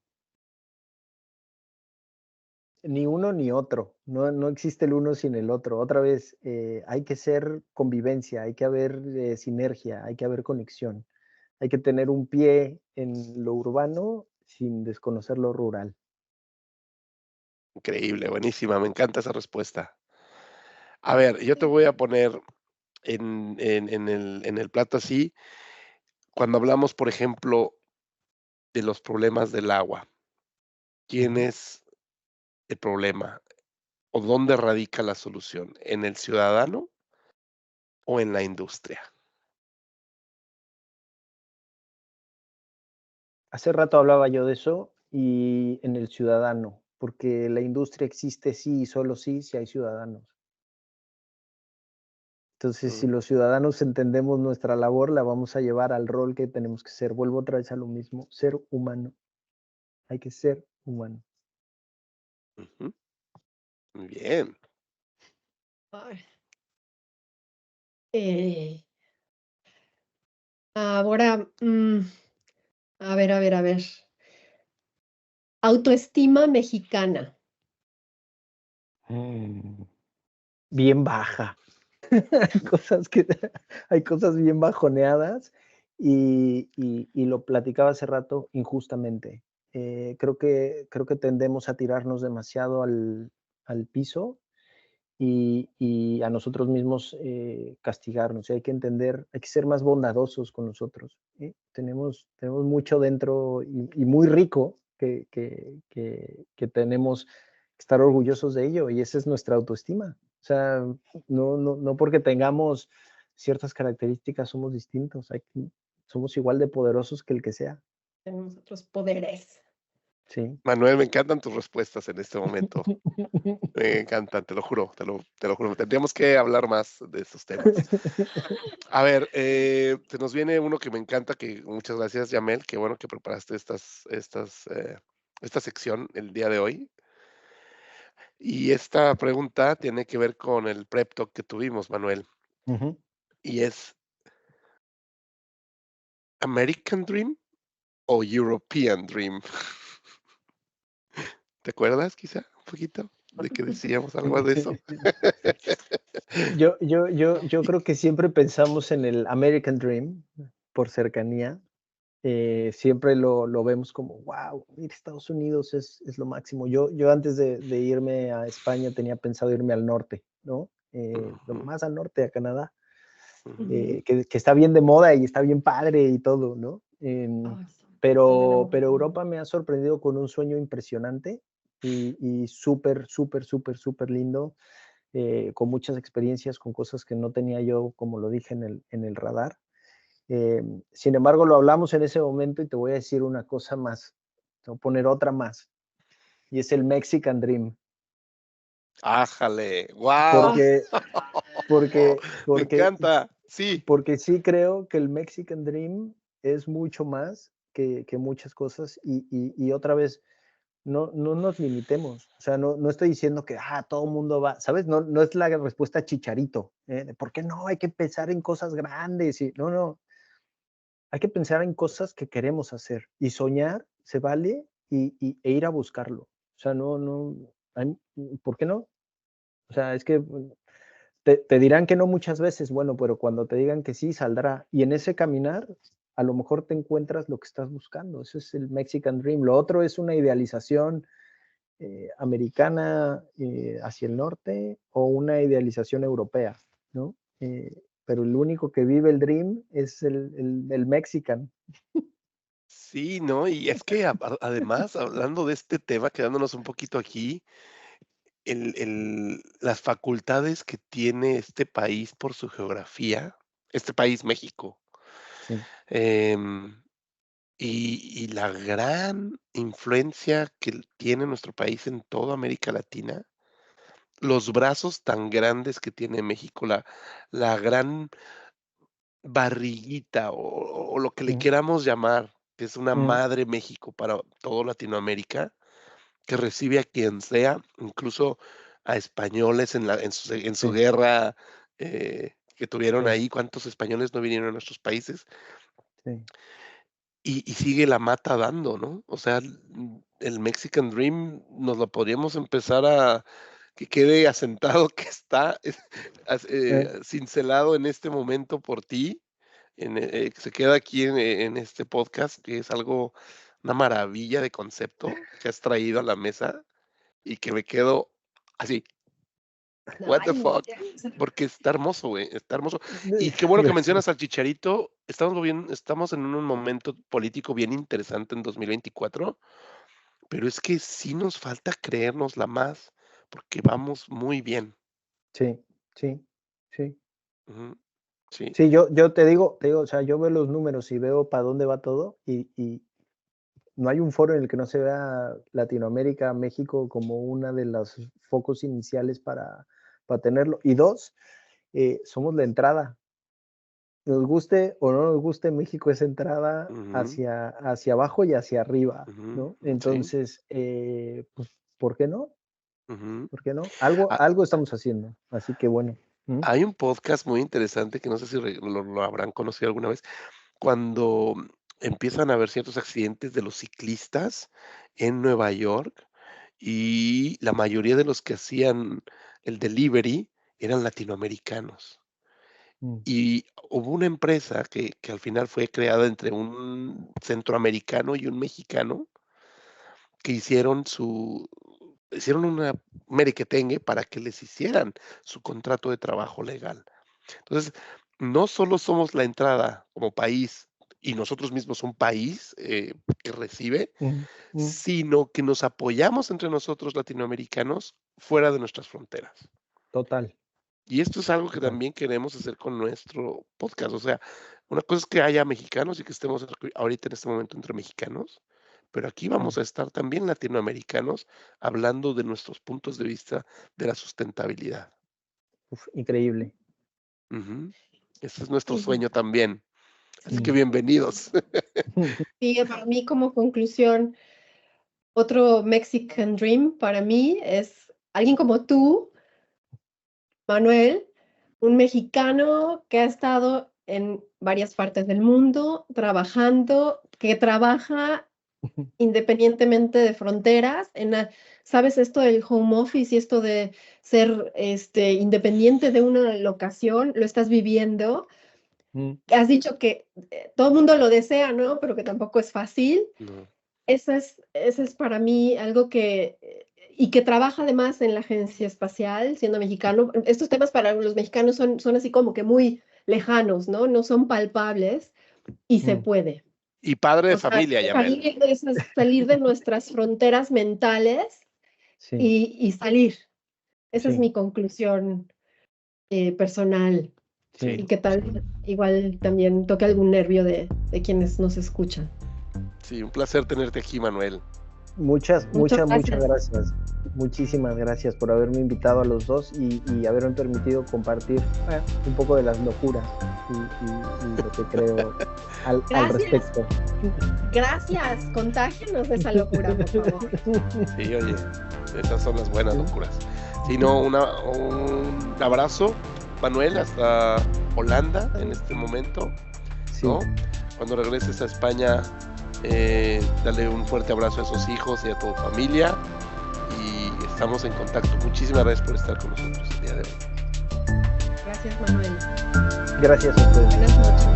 Ni uno ni otro, no existe el uno sin el otro. Otra vez, hay que ser convivencia, hay que haber sinergia, hay que haber conexión. Hay que tener un pie en lo urbano sin desconocer lo rural. Increíble, buenísima, me encanta esa respuesta. A ver, yo te voy a poner en el plato así, cuando hablamos, por ejemplo, de los problemas del agua, ¿quién Ujú. es el problema o dónde radica la solución? ¿En el ciudadano o en la industria? Hace rato hablaba yo de eso y en el ciudadano, porque la industria existe sí y solo sí si hay ciudadanos. Entonces, si Mm, los ciudadanos entendemos nuestra labor, la vamos a llevar al rol que tenemos que ser. Vuelvo otra vez a lo mismo, ser humano. Hay que ser humano. ujú, muy bien. Ay, eh, ahora, a ver. Autoestima mexicana. Mm. Bien baja. Hay cosas que hay cosas bien bajoneadas y lo platicaba hace rato injustamente. Creo que tendemos a tirarnos demasiado al piso y a nosotros mismos, castigarnos. Y hay que entender, hay que ser más bondadosos con nosotros, ¿sí? Tenemos mucho dentro y muy rico que tenemos que estar orgullosos de ello, y esa es nuestra autoestima. O sea, no porque tengamos ciertas características somos distintos, somos igual de poderosos que el que sea, Tenemos otros poderes. ¿sí? Manuel, me encantan tus respuestas en este momento. Me encantan, te lo juro. Tendríamos que hablar más de estos temas. A ver, se nos viene uno que me encanta, que muchas gracias, Yamel, qué bueno que preparaste esta sección el día de hoy. Y esta pregunta tiene que ver con el prep talk que tuvimos, Manuel, Ujú. y es, ¿American Dream o European Dream? ¿Te acuerdas quizá un poquito de que decíamos algo de eso? Yo creo que siempre pensamos en el American Dream por cercanía. Siempre lo vemos como, wow, ir a Estados Unidos es lo máximo. Yo antes de irme a España tenía pensado irme al norte, ¿no? Lo Ujú, más al norte, a Canadá, ujú. Ujú. que está bien de moda y está bien padre y todo, ¿no? Ay, sí, también me Pero encanta. Europa me ha sorprendido con un sueño impresionante y súper, súper, súper, súper lindo, con muchas experiencias, con cosas que no tenía yo, como lo dije, en el radar. Sin embargo, lo hablamos en ese momento y te voy a decir una cosa más, te voy a poner otra más, y es el Mexican Dream, ¡Ájale! ¡Guau! Ah, porque, porque, Me porque, encanta. Sí. porque sí creo que el Mexican Dream es mucho más que muchas cosas y otra vez, no nos limitemos. O sea, no estoy diciendo que todo el mundo va, ¿sabes? No es la respuesta chicharito, de por qué no, hay que pensar en cosas grandes. No, hay que pensar en cosas que queremos hacer y soñar se vale e ir a buscarlo. O sea, ¿por qué no? O sea, es que te dirán que no muchas veces, bueno, pero cuando te digan que sí, saldrá. Y en ese caminar, a lo mejor te encuentras lo que estás buscando. Ese es el Mexican Dream. Lo otro es una idealización americana hacia el norte o una idealización europea, ¿no? Pero el único que vive el Dream es el Mexican. Sí, no, y es que además, hablando de este tema, quedándonos un poquito aquí, las facultades que tiene este país por su geografía, este país, México, Sí. em, y la gran influencia que tiene nuestro país en toda América Latina, los brazos tan grandes que tiene México, la gran barriguita o lo que le Mm, queramos llamar, que es una mm, madre México para todo Latinoamérica, que recibe a quien sea, incluso a españoles en su sí, guerra, que tuvieron sí, ahí, ¿cuántos españoles no vinieron a nuestros países? sí. Y sigue la mata dando, ¿no? O sea, el Mexican Dream nos lo podríamos empezar a que quede asentado que está Eh, cincelado en este momento por ti, que se queda aquí en este podcast, que es algo, una maravilla de concepto que has traído a la mesa y que me quedo así, what the Ay, no. fuck, porque está hermoso, güey, está hermoso. Y qué bueno que Gracias. mencionas al Chicharito. Estamos en un momento político bien interesante en 2024, pero es que sí nos falta creérnosla más, porque vamos muy bien. Sí, sí, sí. Ujú. Sí. Sí, yo te digo, o sea, yo veo los números y veo para dónde va todo y no hay un foro en el que no se vea Latinoamérica, México como una de los focos iniciales para tenerlo. Y dos, somos la entrada. Nos guste o no nos guste, México es entrada Ujú, hacia abajo y hacia arriba, ujú, ¿no? sí, Entonces, pues, ¿por qué no? ujú. ¿Por qué no? Algo, Ha algo estamos haciendo, así que bueno. Ujú, Hay un podcast muy interesante que no sé si lo habrán conocido alguna vez, cuando empiezan a haber ciertos accidentes de los ciclistas en Nueva York, y la mayoría de los que hacían el delivery eran latinoamericanos. mm, Y hubo una empresa que al final fue creada entre un centroamericano y un mexicano, que hicieron una merequetengue para que les hicieran su contrato de trabajo legal. Entonces, no solo somos la entrada como país y nosotros mismos un país, que recibe, mm, mm, sino que nos apoyamos entre nosotros latinoamericanos fuera de nuestras fronteras. total, Y esto es algo que total. también queremos hacer con nuestro podcast. O sea, una cosa es que haya mexicanos y que estemos ahorita en este momento entre mexicanos, pero aquí Mm, vamos a estar también latinoamericanos hablando de nuestros puntos de vista de la sustentabilidad. uf, increíble. Ujú. Ese es nuestro Ujú. sueño también. Así que Mm. bienvenidos. Sí, para mí como conclusión, otro Mexican Dream para mí es alguien como tú, Manuel, un mexicano que ha estado en varias partes del mundo trabajando, que trabaja independientemente de fronteras, ¿sabes esto del home office y esto de ser independiente de una locación? Lo estás viviendo. Mm, Has dicho que todo el mundo lo desea, ¿no? Pero que tampoco es fácil. No. Ese es para mí algo y que trabaja además en la agencia espacial, siendo mexicano. Estos temas para los mexicanos son así como que muy lejanos, ¿no? No son palpables y se mm, puede. Y padre de O sea, familia, Yamel. salir de nuestras fronteras mentales sí, y salir. Esa es sí, mi conclusión personal. Sí, Y que tal, igual también toque algún nervio de quienes nos escuchan. sí, un placer tenerte aquí, Manuel. muchas, Muchas muchas, muchas gracias. gracias. Muchísimas gracias por haberme invitado a los dos y haberme permitido compartir un poco de las locuras y lo que creo al Gracias, respecto. gracias. Contágenos de esa locura, por favor. Sí, oye, esas son las buenas locuras. Sí, no, un abrazo, Manuel, hasta Holanda en este momento, Sí, ¿no? Cuando regreses a España, dale un fuerte abrazo a esos hijos y a tu familia. Y estamos en contacto. Muchísimas gracias por estar con nosotros el día de hoy. Gracias, Manuel. gracias a ustedes. Buenas noches.